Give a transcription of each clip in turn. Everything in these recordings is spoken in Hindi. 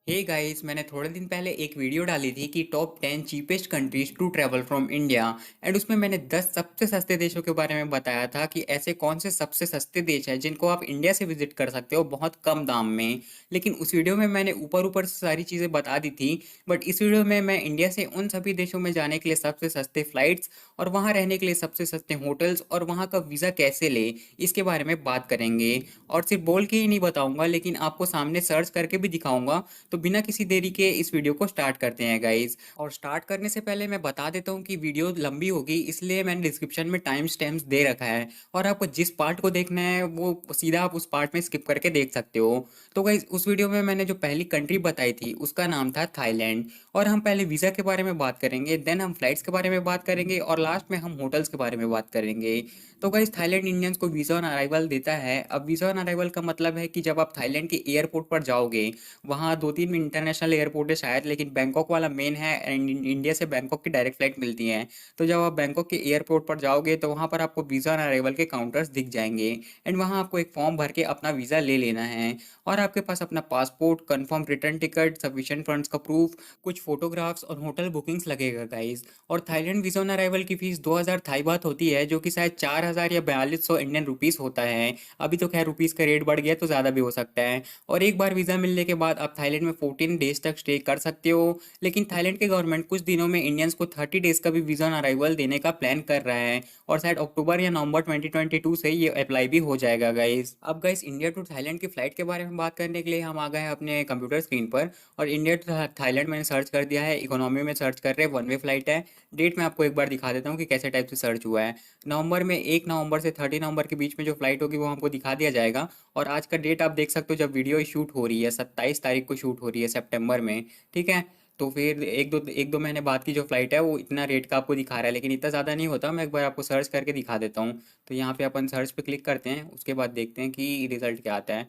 हे गाइस, मैंने थोड़े दिन पहले एक वीडियो डाली थी कि top 10 cheapest countries to travel from India. And उसमें मैंने 10 सबसे सस्ते देशों के बारे में बताया था कि ऐसे कौन से सबसे सस्ते देश हैं जिनको आप इंडिया से विजिट कर सकते हो बहुत कम दाम में। लेकिन उस वीडियो में मैंने ऊपर ऊपर से सारी चीज़ें बता दी थी। बट इस वीडियो में मैं इंडिया से उन सभी देशों में जाने के लिए सबसे सस्ते फ्लाइट्स और वहाँ रहने के लिए सबसे सस्ते होटल्स और वहाँ का वीज़ा कैसे ले, इसके बारे में बात करेंगे। और सिर्फ बोल के ही नहीं बताऊंगा, लेकिन आपको सामने सर्च करके भी दिखाऊंगा। तो बिना किसी देरी के इस वीडियो को स्टार्ट करते हैं गाइज। और स्टार्ट करने से पहले मैं बता देता हूँ कि वीडियो लंबी होगी, इसलिए मैंने डिस्क्रिप्शन में टाइम स्टैम्प्स दे रखा है। और आपको जिस पार्ट को देखना है वो सीधा आप उस पार्ट में स्किप करके देख सकते हो। तो गाइज, उस वीडियो में मैंने जो पहली कंट्री बताई थी उसका नाम था थाईलैंड। और हम पहले वीज़ा के बारे में बात करेंगे, देन हम फ्लाइट्स के बारे में बात करेंगे और लास्ट में हम होटल्स के बारे में बात करेंगे। तो गाइज, थाईलैंड इंडियंस को वीज़ा ऑन अराइवल देता है। अब वीज़ा ऑन अराइवल का मतलब है कि जब आप थाईलैंड के एयरपोर्ट पर जाओगे, वहाँ दो तीन इंटरनेशनल एयरपोर्ट है शायद, लेकिन बैंकॉक वाला मेन है। एंड इंडिया से बैंकॉक की डायरेक्ट फ्लाइट मिलती है। तो जब आप बैंकॉक के एयरपोर्ट पर जाओगे तो वहाँ पर आपको वीज़ा ऑन अराइवल के काउंटर्स दिख जाएंगे। एंड वहाँ आपको एक फॉर्म भर के अपना वीज़ा ले लेना है। और आपके पास अपना passport, confirm return ticket, sufficient funds का प्रूफ, कुछ फोटोग्राफ्स और होटल बुकिंग्स लगेगा गाइज। और थाईलैंड वीज़ा ऑन अराइवल की फीस 2000 थाई बात होती है, जो कि शायद 4000 या 4200 इंडियन रुपीस होता है। अभी तो खैर रुपीस का रेट बढ़ गया तो ज़्यादा भी हो सकता है। और एक बार वीज़ा मिलने के बाद आप थाईलैंड में 14 डेज तक स्टे कर सकते हो। लेकिन थाईलैंड के गवर्नमेंट कुछ दिनों में इंडियंस को 30 डेज का भी वीज़ा ऑन अराइवल देने का प्लान कर रहा है। और शायद अक्टूबर या नवंबर 2022 से ये अप्लाई भी हो जाएगा गाइस। अब गाइस, इंडिया टू थाईलैंड की फ़्लाइट के बारे में बात करने के लिए हम आ गए हैं अपने कंप्यूटर स्क्रीन पर। और इंडिया टू थाईलैंड मैंने सर्च कर दिया है, इकोनॉमी में सर्च कर रहे हैं, वन वे फ्लाइट है। डेट मैं आपको एक बार दिखा देता हूँ कि कैसे टाइप से सर्च हुआ है। नवंबर में 1 नवंबर से 30 नवंबर के बीच में जो फ्लाइट होगी वो हमको दिखा दिया जाएगा। और आज का डेट आप देख सकते हो, जब वीडियो शूट हो रही है 27 तारीख को शूट हो रही है सितंबर में। ठीक है। तो फिर एक दो महीने बाद की जो फ्लाइट है वो इतना रेट का आपको दिखा रहा है, लेकिन इतना ज़्यादा नहीं होता। मैं एक बार आपको सर्च करके दिखा देता हूँ। तो यहाँ पे अपन सर्च पे क्लिक करते हैं, उसके बाद देखते हैं कि रिजल्ट क्या आता है।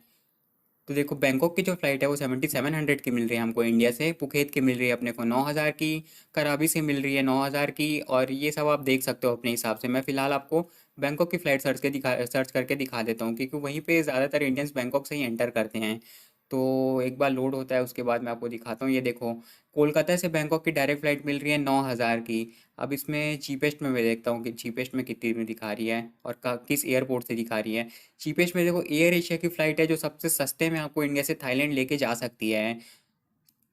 तो देखो, बैंकॉक की जो फ्लाइट है वो 7700 की मिल रही है हमको इंडिया से। पुकेत की मिल रही है अपने को 9000 की। कराबी से मिल रही है 9000 की। और ये सब आप देख सकते हो अपने हिसाब से। मैं फ़िलहाल आपको बैंकॉक की फ़्लाइट सर्च करके दिखा देता हूँ, क्योंकि वहीं पे ज़्यादातर इंडियंस बैंकॉक से ही एंटर करते हैं। तो एक बार लोड होता है उसके बाद मैं आपको दिखाता हूँ। ये देखो, कोलकाता से बैंकॉक की डायरेक्ट फ़्लाइट मिल रही है 9000 की। अब इसमें चीपेस्ट में मैं देखता हूँ कि चीपेस्ट में कितनी में दिखा रही है और किस एयरपोर्ट से दिखा रही है। चीपेस्ट में देखो, एयर एशिया की फ़्लाइट है जो सबसे सस्ते में आपको इंडिया से थाईलैंड लेके जा सकती है।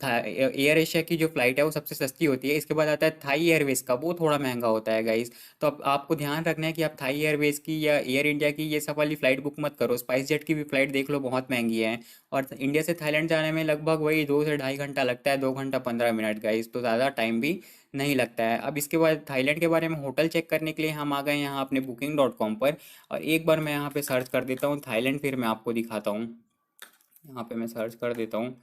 एयर एशिया की जो फ़्लाइट है वो सबसे सस्ती होती है। इसके बाद आता है थाई एयरवेज़ का, वो थोड़ा महंगा होता है गाइस। तो अब आपको ध्यान रखना है कि आप थाई एयरवेज़ की या एयर इंडिया की ये सब वाली फ़्लाइट बुक मत करो। स्पाइस जेट की भी फ़्लाइट देख लो, बहुत महंगी है। और इंडिया से थाईलैंड जाने में लगभग वही 2 से ढाई घंटा लगता है, 2 घंटा 15 मिनट गाइस, तो ज़्यादा टाइम भी नहीं लगता है। अब इसके बाद थाईलैंड के बारे में होटल चेक करने के लिए हम आ गए यहाँ अपने booking.com पर। और एक बार मैं यहाँ पे सर्च कर देता हूँ थाईलैंड, फिर मैं आपको दिखाता हूँ। यहाँ पे मैं सर्च कर देता हूँ।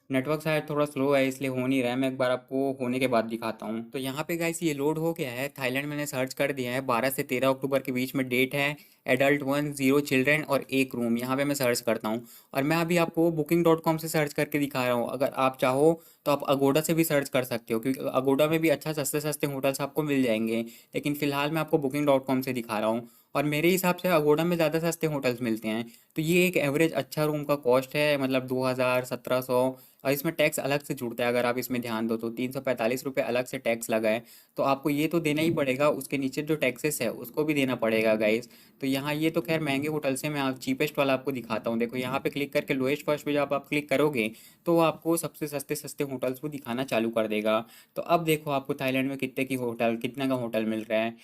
नेटवर्क शायद थोड़ा स्लो है इसलिए हो नहीं रहा है। मैं एक बार आपको होने के बाद दिखाता हूँ। तो यहाँ पे गाइस ये लोड हो गया है। थाईलैंड मैंने सर्च कर दिया है, 12 से 13 अक्टूबर के बीच में डेट है। एडल्ट 1, 0 चिल्ड्रेन और एक रूम, यहाँ पे मैं सर्च करता हूँ। और मैं अभी आपको booking.com से सर्च करके दिखा रहा हूँ। अगर आप चाहो तो आप अगोडा से भी सर्च कर सकते हो, क्योंकि अगोडा में भी अच्छा सस्ते सस्ते होटल्स आपको मिल जाएंगे। लेकिन फ़िलहाल मैं आपको booking.com से दिखा रहा हूँ। और मेरे हिसाब से अगोडा में ज़्यादा सस्ते होटल्स मिलते हैं। तो ये एक एवरेज अच्छा रूम का कॉस्ट है, मतलब 2000 1700। और इसमें टैक्स अलग से जुड़ता है, अगर आप इसमें ध्यान दो तो 345 रुपये अलग से टैक्स लगा है। तो आपको ये तो देना ही पड़ेगा, उसके नीचे जो टैक्सेस है उसको भी देना पड़ेगा गाइस। तो यहाँ ये तो खैर महंगे होटल से मैं आप चीपेस्ट वाला आपको दिखाता हूँ। देखो, यहाँ पे क्लिक करके लोएस्ट फर्स्ट पे जब आप क्लिक करोगे तो वो आपको सबसे सस्ते सस्ते होटल्स वो दिखाना चालू कर देगा। तो अब देखो आपको थाईलैंड में कितने का होटल मिल रहा है।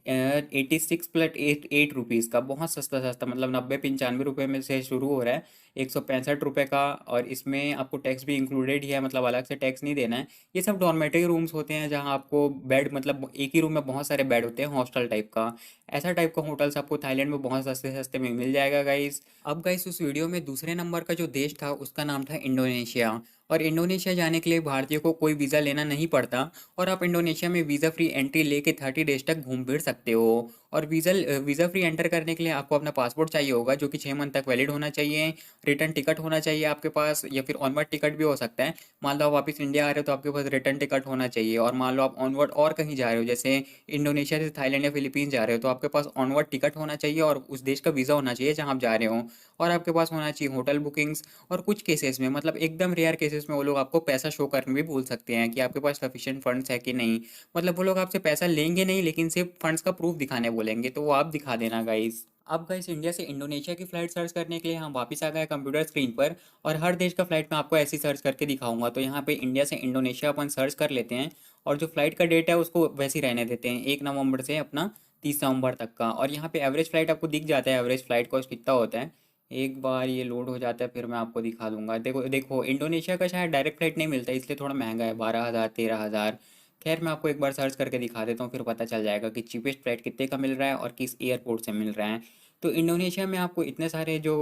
86 + 8 8 रुपीज़ का, बहुत सस्ता सस्ता, मतलब 90 95 रुपये में से शुरू हो रहा है। 165 रुपये का। और इसमें आपको टैक्स भी इंक्लूडेड ही है, मतलब अलग से टैक्स नहीं देना है। ये सब डॉर्मेटरी रूम्स होते हैं जहाँ आपको बेड, मतलब एक ही रूम में बहुत सारे बेड होते हैं, हॉस्टल टाइप का। ऐसा टाइप का होटल्स आपको थाईलैंड में बहुत सस्ते सस्ते में मिल जाएगा गाइस। अब गाइस, उस वीडियो में दूसरे नंबर का जो देश था उसका नाम था इंडोनेशिया। और इंडोनेशिया जाने के लिए भारतीयों को कोई वीज़ा लेना नहीं पड़ता। और आप इंडोनेशिया में वीज़ा फ्री एंट्री लेके 30 डेज तक घूम फिर सकते हो। और वीज़ा फ्री एंटर करने के लिए आपको अपना पासपोर्ट चाहिए होगा, जो कि 6 मंथ तक वैलिड होना चाहिए। रिटर्न टिकट होना चाहिए आपके पास, या फिर ऑनवर्ड टिकट भी हो सकता है। मान लो आप वापस इंडिया आ रहे हो तो आपके पास रिटर्न टिकट होना चाहिए। और मान लो आप ऑनवर्ड और कहीं जा रहे हो, जैसे इंडोनेशिया से थाईलैंड या फिलीपींस जा रहे हो, तो आपके पास ऑनवर्ड टिकट होना चाहिए और उस देश का वीज़ा होना चाहिए जहाँ आप जा रहे हो। और आपके पास होना चाहिए होटल बुकिंग्स। और कुछ केसेस में, मतलब एकदम रेयर केसेस में, वो लोग आपको पैसा शो करने भी बोल सकते हैं कि आपके पास सफिशिएंट फंड्स है कि नहीं। मतलब वो लोग आपसे पैसा लेंगे नहीं, लेकिन सिर्फ फंड्स का प्रूफ दिखाने बोलेंगे, तो वो आप दिखा देना गाइस। अब गाइस इंडिया से इंडोनेशिया की फ़्लाइट सर्च करने के लिए हम वापस आ गए कंप्यूटर स्क्रीन पर। और हर देश का फ़्लाइट मैं आपको ऐसी सर्च करके दिखाऊंगा। तो यहाँ पे इंडिया से इंडोनेशिया अपन सर्च कर लेते हैं। और जो फ़्लाइट का डेट है उसको वैसे ही रहने देते हैं, 1 नवंबर से अपना 30 नवंबर तक का। और यहाँ पे एवरेज फ़्लाइट आपको दिख जाता है, एवरेज फ़्लाइट कॉस्ट कितना होता है। एक बार ये लोड हो जाता है फिर मैं आपको दिखा दूंगा। देखो देखो, इंडोनेशिया का शायद डायरेक्ट फ़्लाइट नहीं मिलता, इसलिए थोड़ा महंगा है, 12,000 13,000। खैर मैं आपको एक बार सर्च करके दिखा देता हूँ, फिर पता चल जाएगा कि चीपेस्ट फ्लाइट कितने का मिल रहा है और किस एयरपोर्ट से मिल रहा है। तो इंडोनेशिया में आपको इतने सारे जो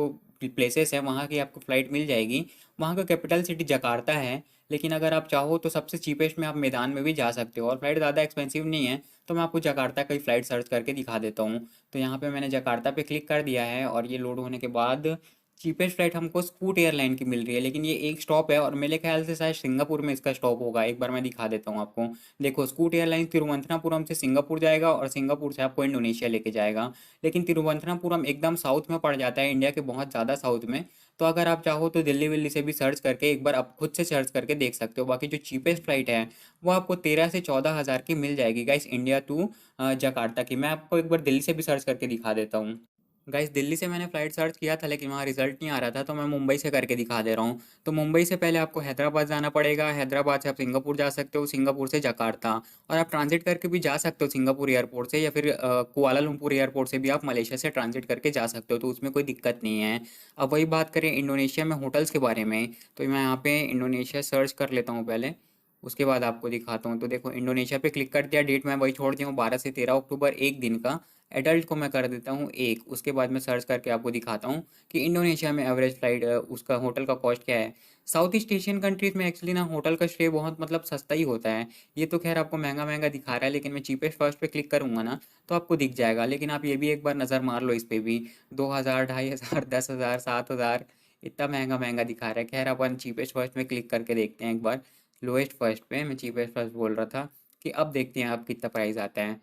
प्लेसेस हैं वहाँ की आपको फ़्लाइट मिल जाएगी। वहाँ का कैपिटल सिटी जकार्ता है। लेकिन अगर आप चाहो तो सबसे चीपेस्ट में आप मैदान में भी जा सकते हो, और फ्लाइट ज़्यादा एक्सपेंसिव नहीं है। तो मैं आपको जकार्ता का ही फ़्लाइट सर्च करके दिखा देता हूँ। तो यहाँ पे मैंने जकार्ता पे क्लिक कर दिया है, और ये लोड होने के बाद चीपेस्ट फ्लाइट हमको स्कूट एयरलाइन की मिल रही है। लेकिन ये एक स्टॉप है, और मेरे ख्याल से शायद सिंगापुर में इसका स्टॉप होगा। एक बार मैं दिखा देता हूँ आपको। देखो, स्कूट एयरलाइंस तिरुवनंतपुरम से सिंगापुर जाएगा, और सिंगापुर से आपको इंडोनेशिया लेके जाएगा। लेकिन तिरुवनंतपुरम एकदम साउथ में पड़ जाता है, इंडिया के बहुत ज़्यादा साउथ में। तो अगर आप चाहो तो दिल्ली विल्ली से भी सर्च करके एक बार आप खुद से सर्च करके देख सकते हो। बाकी जो चीपेस्ट फ्लाइट है वो आपको 13 से 14 हज़ार की मिल जाएगी गाइस, इंडिया टू जकार्ता की। मैं आपको एक बार दिल्ली से भी सर्च करके दिखा देता हूँ। गाइस दिल्ली से मैंने फ़्लाइट सर्च किया था, लेकिन वहाँ रिजल्ट नहीं आ रहा था, तो मैं मुंबई से करके दिखा दे रहा हूँ। तो मुंबई से पहले आपको हैदराबाद जाना पड़ेगा, हैदराबाद से आप सिंगापुर जा सकते हो, सिंगापुर से जकार्ता। और आप ट्रांजिट करके भी जा सकते हो सिंगापुर एयरपोर्ट से, या फिर कुआलालंपुर एयरपोर्ट से भी आप मलेशिया से ट्रांजिट करके जा सकते हो, तो उसमें कोई दिक्कत नहीं है। अब वही बात करें इंडोनेशिया में होटल्स के बारे में, तो मैं यहाँ पे इंडोनेशिया सर्च कर लेता हूँ पहले, उसके बाद आपको दिखाता हूँ। तो देखो, इंडोनेशिया पे क्लिक कर दिया, डेट मैं वही छोड़ दिया हूँ 12 से 13 अक्टूबर, एक दिन का। एडल्ट को मैं कर देता हूँ एक। उसके बाद मैं सर्च करके आपको दिखाता हूँ कि इंडोनेशिया में एवरेज फ्लाइट उसका होटल का कॉस्ट क्या है। साउथ ईस्ट एशियन कंट्रीज़ में एक्चुअली ना होटल का स्टे बहुत मतलब सस्ता ही होता है। ये तो खैर आपको महंगा महंगा दिखा रहा है, लेकिन मैं चीपेस्ट फर्स्ट पे क्लिक करूँगा ना, तो आपको दिख जाएगा। लेकिन आप ये भी एक बार नज़र मार लो इस पे भी, 2,000 2,500 10,000 7,000, इतना महंगा महंगा दिखा रहा है। खैर अपन चीपेस्ट फर्स्ट में क्लिक करके देखते हैं एक बार। लोएस्ट फर्स्ट पे मैं चीपेस्ट फर्स्ट बोल रहा था, कि अब देखते हैं अब कितना प्राइस आता है।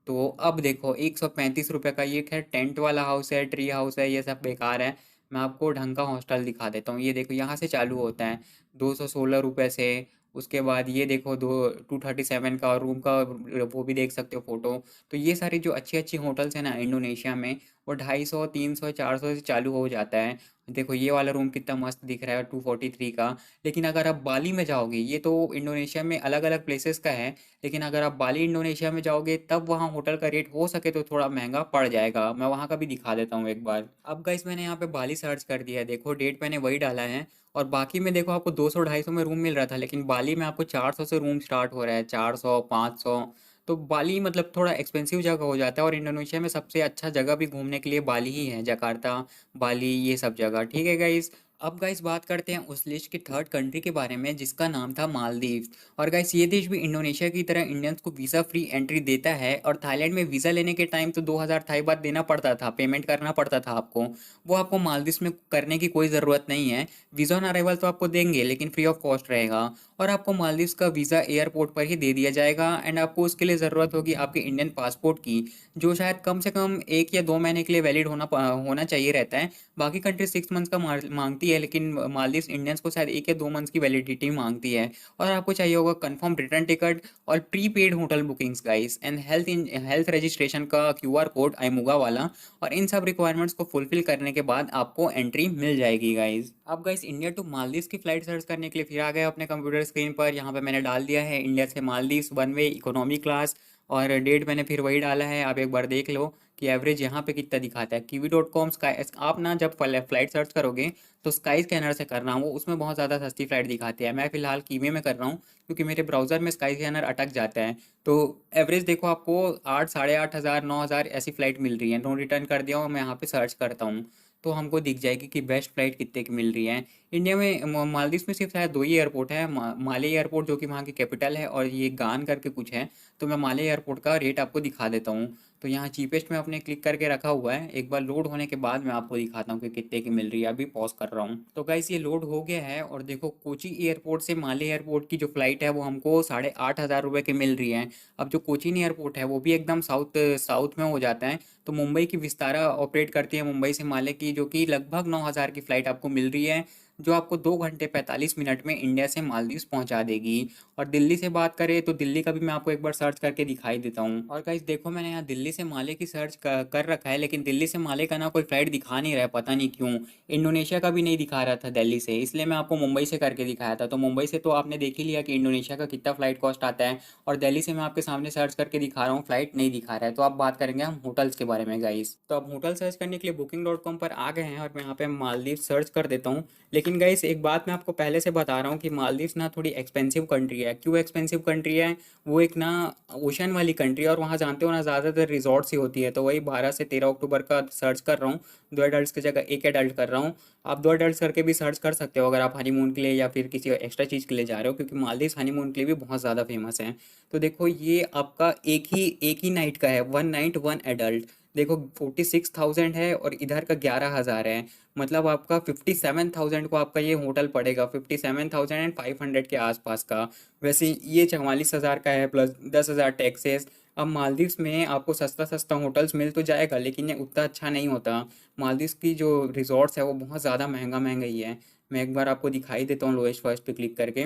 तो अब देखो, 135 रुपये का ये खैर टेंट वाला हाउस है, ट्री हाउस है, ये सब बेकार है। मैं आपको ढंग का हॉस्टल दिखा देता हूँ। ये देखो, यहाँ से चालू होता है 216 रुपये से। उसके बाद ये देखो, 237 का रूम का, वो भी देख सकते हो फोटो। तो ये सारी जो अच्छी अच्छी होटल्स हैं ना इंडोनेशिया में, वो 250 300 400 से चालू हो जाता है। देखो ये वाला रूम कितना मस्त दिख रहा है, 243 का। लेकिन अगर आप बाली में जाओगे, ये तो इंडोनेशिया में अलग अलग प्लेसेस का है, लेकिन अगर आप बाली इंडोनेशिया में जाओगे तब वहाँ होटल का रेट हो सके तो थोड़ा महंगा पड़ जाएगा। मैं वहाँ का भी दिखा देता हूँ एक बार। अब गाइस मैंने यहाँ पे बाली सर्च कर दिया है, देखो डेट मैंने वही डाला है। और बाकी में देखो, आपको 200 250 में रूम मिल रहा था, लेकिन बाली में आपको 400 से रूम स्टार्ट हो रहा है, 400 500। तो बाली मतलब थोड़ा एक्सपेंसिव जगह हो जाता है। और इंडोनेशिया में सबसे अच्छा जगह भी घूमने के लिए बाली ही है, जकार्ता, बाली, ये सब जगह। ठीक है गाइस। अब गाइस बात करते हैं उस लिस्ट की थर्ड कंट्री के बारे में, जिसका नाम था मालदीव। और गाइस ये देश भी इंडोनेशिया की तरह इंडियंस को वीज़ा फ्री एंट्री देता है। और थाईलैंड में वीज़ा लेने के टाइम तो 2,000 थाई बात देना पड़ता था, पेमेंट करना पड़ता था आपको। वो आपको मालदीव में करने की कोई ज़रूरत नहीं है। वीज़ा ऑन अराइवल तो आपको देंगे, लेकिन फ्री ऑफ कॉस्ट रहेगा। और आपको मालदीव का वीज़ा एयरपोर्ट पर ही दे दिया जाएगा। एंड आपको उसके लिए ज़रूरत होगी आपके इंडियन पासपोर्ट की, जो शायद कम से कम 1 या 2 महीने के लिए वैलिड होना चाहिए रहता है। बाकी कंट्री 6 मंथ्स का मांगती है, लेकिन मालदीव इंडियंस को शायद 1 या 2 मंथ्स की वैलिडिटी मांगती है। और आपको चाहिए होगा कंफर्म रिटर्न टिकट और prepaid hotel bookings guys, and health registration का क्यूआर कोड आईमुगा वाला। और इन सब रिक्वायरमेंट्स को फुलफिल करने के बाद आपको एंट्री मिल जाएगी गाइस। अब गाइस इंडिया टू मालदीव की फ्लाइट सर्च करने के लिए फिर आ गए अपने कंप्यूटर स्क्रीन पर। यहाँ पे मैंने डाल दिया है इंडिया से Maldives one way economy class. और डेट मैंने फिर वही डाला है, आप एक बार देख लो कि एवरेज यहाँ पे कितना दिखाता है। kiwi.com स्काई, आप ना जब फ्लाइट सर्च करोगे तो स्काई स्कैनर से करना, वो उसमें बहुत ज़्यादा सस्ती फ्लाइट दिखाती है। मैं फिलहाल कीवी में कर रहा हूँ, क्योंकि मेरे ब्राउज़र में स्काई स्कैनर अटक जाता है। तो एवरेज देखो, आपको 8 8,500 9,000 ऐसी फ़्लाइट मिल रही है। नो रिटर्न कर दिया हूँ, मैं यहाँ पे सर्च करता हूँ तो हमको दिख जाएगी कि बेस्ट फ़्लाइट कितने की मिल रही है। इंडिया में मालदीव में सिर्फ शायद 2 ही एयरपोर्ट है, माले एयरपोर्ट जो कि वहाँ की कैपिटल है, और ये गान करके कुछ है। तो मैं माले एयरपोर्ट का रेट आपको दिखा देता हूँ। तो यहाँ चीपेस्ट में अपने क्लिक करके रखा हुआ है। एक बार लोड होने के बाद मैं आपको दिखाता हूँ कि कितने की मिल रही है। अभी पॉज कर रहा हूँ। तो गाइस ये लोड हो गया है और देखो कोची एयरपोर्ट से माले एयरपोर्ट की जो फ्लाइट है वो हमको 8,500 रुपये की मिल रही है। अब जो कोचीन एयरपोर्ट है वो भी एकदम साउथ साउथ में हो जाता है। तो मुंबई की विस्तारा ऑपरेट करती है मुंबई से माले की, जो कि लगभग 9,000 की फ़्लाइट आपको मिल रही है, जो आपको 2 घंटे 45 मिनट में इंडिया से मालदीव्स पहुंचा देगी। और दिल्ली से बात करें तो दिल्ली का भी मैं आपको एक बार सर्च करके दिखाई देता हूँ। और गाइस देखो मैंने यहाँ दिल्ली से माले की सर्च कर रखा है, लेकिन दिल्ली से माले का ना कोई फ्लाइट दिखा नहीं रहा है, पता नहीं क्यों। इंडोनेशिया का भी नहीं दिखा रहा था दिल्ली से, इसलिए मैं आपको मुंबई से करके दिखाया था। तो मुंबई से तो आपने देख ही लिया कि इंडोनेशिया का कितना फ्लाइट कॉस्ट आता है। और दिल्ली से मैं आपके सामने सर्च करके दिखा रहा हूँ, फ्लाइट नहीं दिखा रहा है। तो अब बात करेंगे हम होटल्स के बारे में गाइस। तो अब होटल सर्च करने के लिए booking.com पर आ गए हैं और मैं यहाँ पे मालदीव सर्च कर देता हूँ। लेकिन गाइस एक बात मैं आपको पहले से बता रहा हूँ कि मालदीव्स ना थोड़ी एक्सपेंसिव कंट्री है। क्यों एक्सपेंसिव कंट्री है? वो एक ना ओशन वाली कंट्री है और वहाँ जानते हो ना ज़्यादातर रिजॉर्ट्स ही होती है। तो वही 12 से 13 अक्टूबर का सर्च कर रहा हूँ। 2 एडल्ट की जगह एक एडल्ट कर रहा हूँ। आप 2 एडल्ट करके भी सर्च कर सकते हो अगर आप हनीमून के लिए या फिर किसी एक्स्ट्रा चीज़ के लिए जा रहे हो, क्योंकि मालदीव्स हनीमून के लिए भी बहुत ज़्यादा फेमस है। तो देखो ये आपका एक ही नाइट का है, 1 नाइट 1 एडल्ट। देखो 46,000 है और इधर का 11,000 है। मतलब आपका 57,000 को आपका ये होटल पड़ेगा, 57,500 के आसपास का। वैसे ये 44,000 का है प्लस 10,000 टैक्सेस। अब मालदीव्स में आपको सस्ता सस्ता होटल्स मिल तो जाएगा, लेकिन ये उतना अच्छा नहीं होता। मालदीव्स की जो रिजॉर्ट्स है वो बहुत ज़्यादा महंगा महंगा ही है। मैं एक बार आपको दिखाई देता हूँ लोएस्ट फर्स्ट पे क्लिक करके।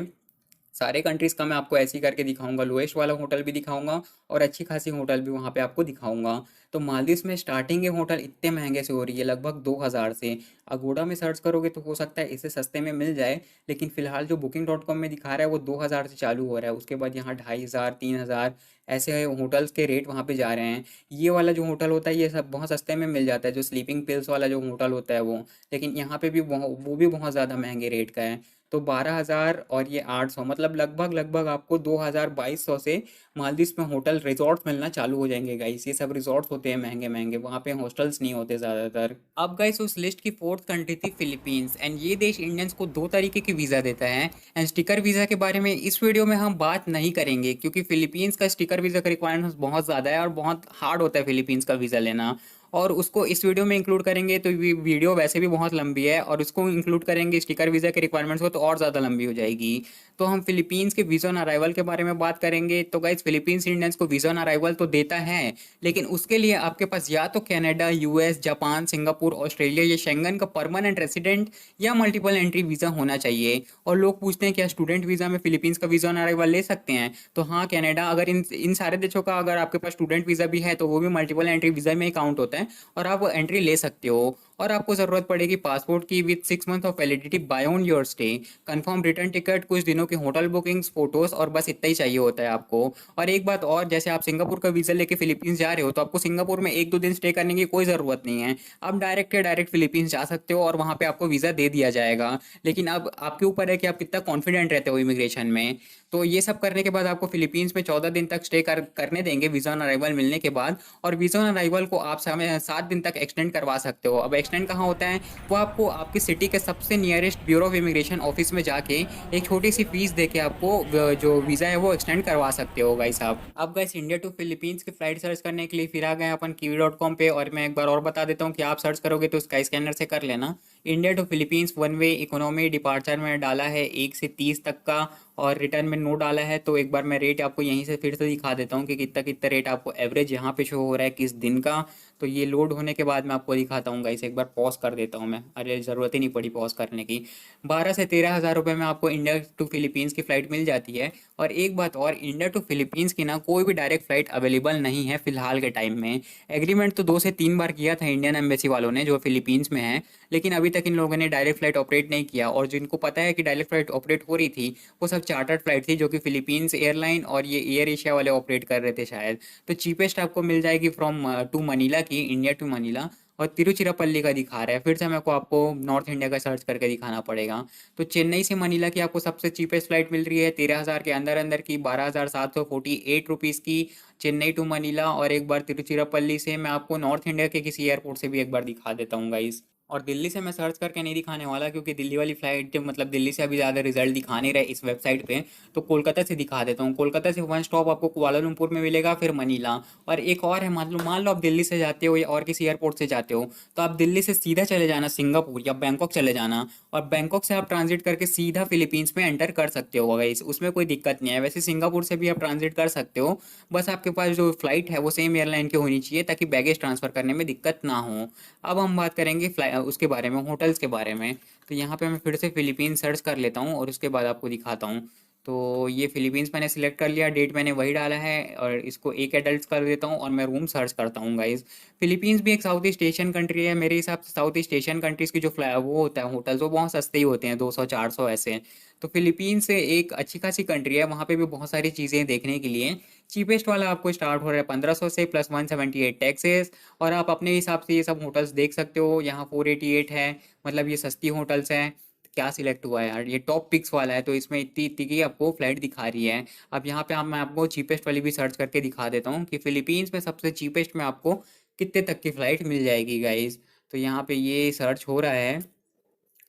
सारे कंट्रीज़ का मैं आपको ऐसे ही करके दिखाऊंगा, लोएस्ट वाला होटल भी दिखाऊंगा और अच्छी खासी होटल भी वहाँ पे आपको दिखाऊंगा। तो मालदीव्स में स्टार्टिंग ये होटल इतने महंगे से हो रही है, लगभग 2,000 से। अगोड़ा में सर्च करोगे तो हो सकता है इससे सस्ते में मिल जाए, लेकिन फिलहाल जो booking.com में दिखा रहा है वो 2,000 से चालू हो रहा है। उसके बाद यहाँ 2,500 3,000 ऐसे होटल्स के रेट वहाँ पे जा रहे हैं। ये वाला जो होटल होता है ये सब बहुत सस्ते में मिल जाता है, जो स्लीपिंग पिल्स वाला जो होटल होता है वो। लेकिन यहाँ पे भी वो भी बहुत ज़्यादा महंगे रेट का है। तो 12,000 और ये 800, मतलब लगभग लगभग आपको 2,000 2200 से मालदीव्स में होटल रिजॉर्ट मिलना चालू हो जाएंगे गाइस। ये सब रिजॉर्ट्स होते हैं महंगे महंगे, वहाँ पे हॉस्टल्स नहीं होते ज़्यादातर। अब गाइस उस लिस्ट की फोर्थ कंट्री थी फिलीपींस, एंड ये देश इंडियंस को 2 तरीके की वीज़ा देता है। एंड स्टिकर वीज़ा के बारे में इस वीडियो में हम बात नहीं करेंगे, क्योंकि फिलीपींस का स्टिकर वीज़ा का रिक्वायरमेंट्स बहुत ज़्यादा है और बहुत हार्ड होता है फिलीपींस का वीज़ा लेना। और उसको इस वीडियो में इंक्लूड करेंगे तो वीडियो वैसे भी बहुत लंबी है, और उसको इंक्लूड करेंगे स्टिकर वीज़ा के रिक्वायरमेंट्स को तो और ज़्यादा लंबी हो जाएगी। तो हम फिलीपींस के वीज़ा ऑन अराइवल के बारे में बात करेंगे। तो गाइस फिलीपींस इंडियंस को वीज़ा ऑन अराइवल तो देता है, लेकिन उसके लिए आपके पास या तो Canada, US, Japan, Singapore, Australia, ये शेंगन का परमानेंट रेसिडेंट या मल्टीपल एंट्री वीज़ा होना चाहिए। और लोग पूछते हैं क्या स्टूडेंट वीज़ा में फिलीपींस का वीज़ा ऑन अराइवल ले सकते हैं? तो हाँ, कनाडा, अगर इन इन सारे देशों का अगर आपके पास स्टूडेंट वीज़ा भी है तो वो भी मल्टीपल एंट्री वीज़ा में ही काउंट होता है और आप वो एंट्री ले सकते हो। और आपको ज़रूरत पड़ेगी पासपोर्ट की with 6 month of validity beyond your stay, confirm return ticket, कुछ दिनों की होटल बुकिंग्स, फोटोज़, और बस इतना ही चाहिए होता है आपको। और एक बात और, जैसे आप सिंगापुर का वीज़ा लेके फिलीपींस जा रहे हो तो आपको सिंगापुर में 1-2 दिन स्टे करने की कोई ज़रूरत नहीं है। आप डायरेक्ट के डायरेक्ट फिलीपींस जा सकते हो और वहाँ पे आपको वीज़ा दे दिया जाएगा। लेकिन अब आपके ऊपर है कि आप कितना कॉन्फिडेंट रहते हो इमिग्रेशन में। तो ये सब करने के बाद आपको फिलीपींस में 14 दिन तक स्टे करने देंगे वीज़ा ऑन अराइवल मिलने के बाद। और वीज़ा ऑन अराइवल को आप 7 दिन तक एक्सटेंड करवा सकते हो। अब एक्सटेंड कहाँ होता है? वो आपको आपकी सिटी के सबसे nearest bureau of immigration office में जाके एक छोटी सी फीस देके आपको जो वीज़ा है वो एक्सटेंड करवा सकते हो गाइस आप। अब गाइस इंडिया टू फिलीपींस की फ्लाइट सर्च करने के लिए फिर आ गए अपन kiwi.com पे। और मैं एक बार और बता देता हूँ कि आप सर्च करोगे तो स्काई स्कैनर से कर लेना। India to Philippines one way economy departure में डाला है 1 से 30 तक का, और रिटर्न में नो डाला है। तो एक बार मैं रेट आपको यहीं से फिर से दिखा देता हूँ कि कितना कितना रेट आपको एवरेज यहाँ पे शो हो रहा है किस दिन का। तो ये लोड होने के बाद मैं आपको दिखाता हूँ गाइस। एक बार पॉज कर देता हूँ मैं, अरे ज़रूरत ही नहीं पड़ी पॉज करने की। 12 से 13 हज़ार रुपये में आपको इंडिया टू फिलीपींस की फ़्लाइट मिल जाती है। और एक बात और, इंडिया टू फिलीपींस की ना कोई भी डायरेक्ट फ़्लाइट अवेलेबल नहीं है फ़िलहाल के टाइम में। एग्रीमेंट तो 2 से 3 बार किया था इंडियन एम्बेसी वालों ने जो फिलीपींस में है, लेकिन अभी तक इन लोगों ने डायरेक्ट फ़्लाइट ऑपरेट नहीं किया। और जिनको पता है कि डायरेक्ट फ़्लाइट ऑपरेट हो रही थी वो सब चार्टर्ड फ्लाइट थी, जो कि फिलीपींस एयरलाइन और ये एयर एशिया वाले ऑपरेट कर रहे थे शायद। तो चीपेस्ट आपको मिल जाएगी फ्रॉम टू मनीला की, इंडिया टू मनीला। और तिरुचिरापल्ली का दिखा रहा है, फिर से मेरे को आपको नॉर्थ इंडिया का सर्च करके दिखाना पड़ेगा। तो चेन्नई से मनीला की आपको सबसे चीपेस्ट फ्लाइट मिल रही है 13,000 के अंदर अंदर की, 12,748 रुपीज़ की, चेन्नई टू मनीला। और एक बार तिरुचिरापल्ली से मैं आपको नॉर्थ इंडिया के किसी एयरपोर्ट से भी एक बार दिखा देता हूँ गाइस। और दिल्ली से मैं सर्च करके नहीं दिखाने वाला, क्योंकि दिल्ली वाली फ़्लाइट मतलब दिल्ली से अभी ज़्यादा रिजल्ट दिखा नहीं रहे इस वेबसाइट पे। तो कोलकाता से दिखा देता हूँ। कोलकाता से वन स्टॉप आपको कुआलालंपुर में मिलेगा, फिर मनीला। और एक और है, मान लो आप दिल्ली से जाते हो या और किसी एयरपोर्ट से जाते हो, तो आप दिल्ली से सीधा चले जाना सिंगापुर या बैंकॉक चले जाना, और बैंकॉक से आप ट्रांजिट करके सीधा फिलीपींस में एंटर कर सकते हो गाइस। उसमें कोई दिक्कत नहीं है। वैसे सिंगापुर से भी आप ट्रांजिट कर सकते हो, बस आपके पास जो फ्लाइट है वो सेम एयरलाइन की होनी चाहिए, ताकि बैगेज ट्रांसफ़र करने में दिक्कत ना हो। अब हम बात करेंगे उसके बारे में, होटल्स के बारे में। तो यहाँ पे मैं फिर से फ़िलीपींस सर्च कर लेता हूँ और उसके बाद आपको दिखाता हूँ। तो ये फ़िलीपींस मैंने सिलेक्ट कर लिया, डेट मैंने वही डाला है, और इसको एक एडल्ट कर देता हूँ और मैं रूम सर्च करता हूँ गाइज़। फ़िलीपींस भी एक साउथ ईस्ट एशियन कंट्री है। मेरे हिसाब से साउथ ईस्ट एशियन कंट्रीज़ की जो वो होता है होटल्स, वो बहुत सस्ते ही होते हैं, 200-400 ऐसे। तो फ़िलीपींस एक अच्छी खासी कंट्री है, वहाँ पे भी बहुत सारी चीज़ें देखने के लिए। चीपेस्ट वाला आपको स्टार्ट हो रहा है 1500 से, प्लस 178 टैक्सेस। और आप अपने हिसाब से ये सब होटल्स देख सकते हो। यहाँ 488 है, मतलब ये सस्ती होटल्स हैं। क्या सिलेक्ट हुआ है यार, ये टॉप पिक्स वाला है, तो इसमें इतनी इतनी की आपको फ्लाइट दिखा रही है। अब यहाँ पे मैं आपको चीपेस्ट वाली भी सर्च करके दिखा देता हूँ कि फिलीपींस में सबसे चीपेस्ट में आपको कितने तक की फ़्लाइट मिल जाएगी गाइस। तो यहाँ पे ये सर्च हो रहा है।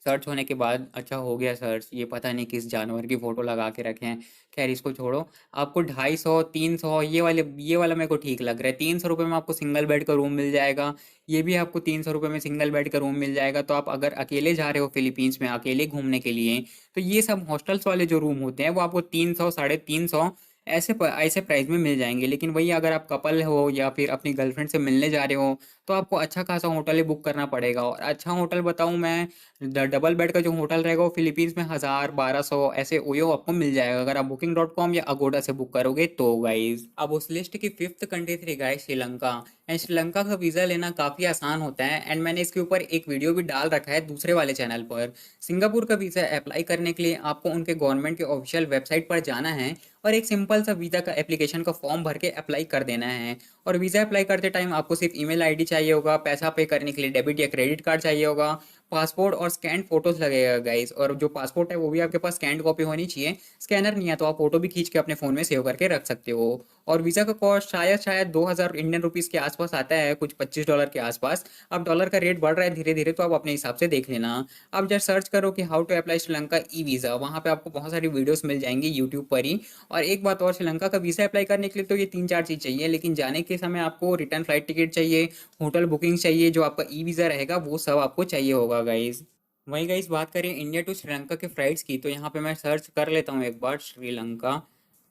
सर्च होने के बाद अच्छा हो गया सर्च। ये पता नहीं किस जानवर की फ़ोटो लगा के रखे हैं। खैर इसको छोड़ो। आपको 250, 300, ये वाला मेरे को ठीक लग रहा है। 300 रुपये में आपको सिंगल बेड का रूम मिल जाएगा। ये भी आपको 300 रुपये में सिंगल बेड का रूम मिल जाएगा। तो आप अगर अकेले जा रहे हो फिलीपींस में अकेले घूमने के लिए, तो ये सब हॉस्टल्स वाले जो रूम होते हैं वो आपको 300, 350 ऐसे प्राइस में मिल जाएंगे। लेकिन वही अगर आप कपल हो या फिर अपनी गर्लफ्रेंड से मिलने जा रहे हो, तो आपको अच्छा खासा होटल ही बुक करना पड़ेगा। और अच्छा होटल बताऊं मैं, डबल बेड का जो होटल रहेगा वो फिलीपींस में 1000, 1200 ऐसे ओयो आपको मिल जाएगा, अगर आप booking.com या अगोडा से बुक करोगे तो गाइज। अब उस लिस्ट की फिफ्थ कंट्री थी गाइज श्रीलंका। एंड श्रीलंका का वीज़ा लेना काफ़ी आसान होता है, एंड मैंने इसके ऊपर एक वीडियो भी डाल रखा है दूसरे वाले चैनल पर। सिंगापुर का वीज़ा अप्लाई करने के लिए आपको उनके गवर्नमेंट के ऑफिशियल वेबसाइट पर जाना है, और एक सिंपल सा वीज़ा का एप्लीकेशन का फॉर्म भर के अप्लाई कर देना है। और वीज़ा अप्लाई करते टाइम आपको सिर्फ ईमेल आईडी चाहिए होगा, पैसा पे करने के लिए डेबिट या क्रेडिट कार्ड चाहिए होगा, पासपोर्ट और स्कैन फोटोज लगेगा गाइस। और जो पासपोर्ट है वो भी आपके पास स्कैन कॉपी होनी चाहिए। स्कैनर नहीं है तो आप फोटो भी खींच के अपने फ़ोन में सेव करके रख सकते हो। और वीज़ा का कॉस्ट शायद 2000 इंडियन रुपीज़ के आसपास आता है, कुछ $25 के आसपास। अब डॉलर का रेट बढ़ रहा है धीरे धीरे, तो आप अपने हिसाब से देख लेना। आप जब सर्च करो कि how to apply Sri Lanka e visa, वहाँ पे आपको बहुत सारी वीडियोस मिल जाएंगी यूट्यूब पर ही। और एक बात और, श्रीलंका का वीज़ा अप्लाई करने के लिए तो ये 3-4 चीज़ चाहिए, लेकिन जाने के समय आपको रिटर्न फ्लाइट टिकट चाहिए, होटल बुकिंग चाहिए, जो आपका ई वीज़ा रहेगा वो सब आपको चाहिए होगा गाइज। वहीं गाइस बात करें इंडिया टू श्रीलंका के फ़्लाइट्स की, तो यहाँ पे मैं सर्च कर लेता हूँ एक बार श्रीलंका।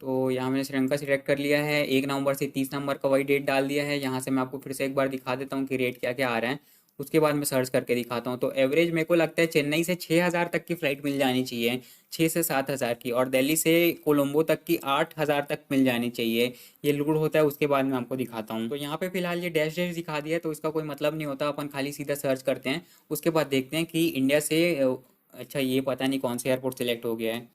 तो यहाँ मैंने श्रीलंका सिलेक्ट कर लिया है। 1 नवंबर से 30 नवंबर का वही डेट डाल दिया है। यहाँ से मैं आपको फिर से एक बार दिखा देता हूँ कि रेट क्या क्या आ रहा है। उसके बाद मैं सर्च करके दिखाता हूँ। तो एवरेज मेरे को लगता है चेन्नई से 6000 तक की फ़्लाइट मिल जानी चाहिए, 6 से 7 हज़ार की। और दिल्ली से कोलंबो तक की 8000 तक मिल जानी चाहिए। ये लूट होता है, उसके बाद मैं आपको दिखाता हूँ। तो यहाँ पे फिलहाल ये डैश डैश दिखा दिया है, तो इसका कोई मतलब नहीं होता। अपन खाली सीधा सर्च करते हैं, उसके बाद देखते हैं कि इंडिया से अच्छा ये पता नहीं कौन सा एयरपोर्ट सिलेक्ट हो गया है।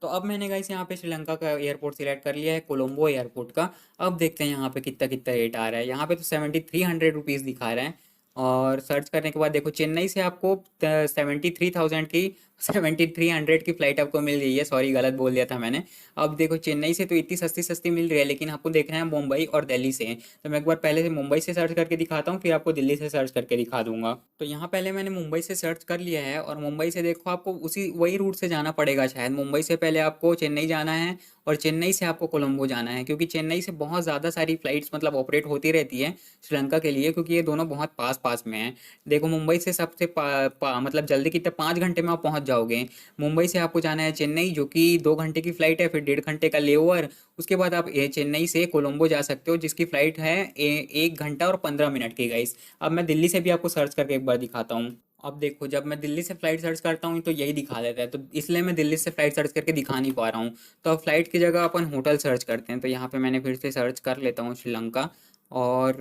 तो अब मैंने गाइस यहाँ पे श्रीलंका का एयरपोर्ट सिलेक्ट कर लिया है, कोलंबो एयरपोर्ट का। अब देखते हैं यहाँ पे कितना कितना रेट आ रहा है। यहाँ पे तो 7300 रुपीज़ दिखा रहा है। और सर्च करने के बाद देखो चेन्नई से आपको 73,000 की 7300 की फ़्लाइट आपको मिल रही है। सॉरी गलत बोल दिया था मैंने। अब देखो चेन्नई से तो इतनी सस्ती सस्ती मिल रही है, लेकिन आपको देखना है मुंबई और दिल्ली से। तो मैं एक बार पहले से मुंबई से सर्च करके दिखाता हूँ, फिर आपको दिल्ली से सर्च करके दिखा दूंगा। तो यहाँ पहले मैंने मुंबई से सर्च कर लिया है, और मुंबई से देखो आपको उसी वही रूट से जाना पड़ेगा शायद। मुंबई से पहले आपको चेन्नई जाना है, और चेन्नई से आपको कोलंबो जाना है, क्योंकि चेन्नई से बहुत ज़्यादा सारी फ़्लाइट्स मतलब ऑपरेट होती रहती है श्रीलंका के लिए, क्योंकि ये दोनों बहुत पास पास में हैं। देखो मुंबई से सबसे मतलब जल्दी कितने 5 घंटे में आप पहुंच जाओगे। मुंबई से आपको जाना है चेन्नई, जो कि 2 घंटे की फ़्लाइट है, फिर 1.5 घंटे का लेओवर। उसके बाद आप चेन्नई से कोलंबो जा सकते हो, जिसकी फ़्लाइट है 1 घंटा और 15 मिनट की गाइस। अब मैं दिल्ली से भी आपको सर्च करके एक बार दिखाता हूँ। अब देखो जब मैं दिल्ली से फ़्लाइट सर्च करता हूँ तो यही दिखा देता है, तो इसलिए मैं दिल्ली से फ़्लाइट सर्च करके दिखा नहीं पा रहा हूँ। तो अब फ़्लाइट की जगह अपन होटल सर्च करते हैं। तो यहाँ पे मैंने फिर से सर्च कर लेता हूँ श्रीलंका, और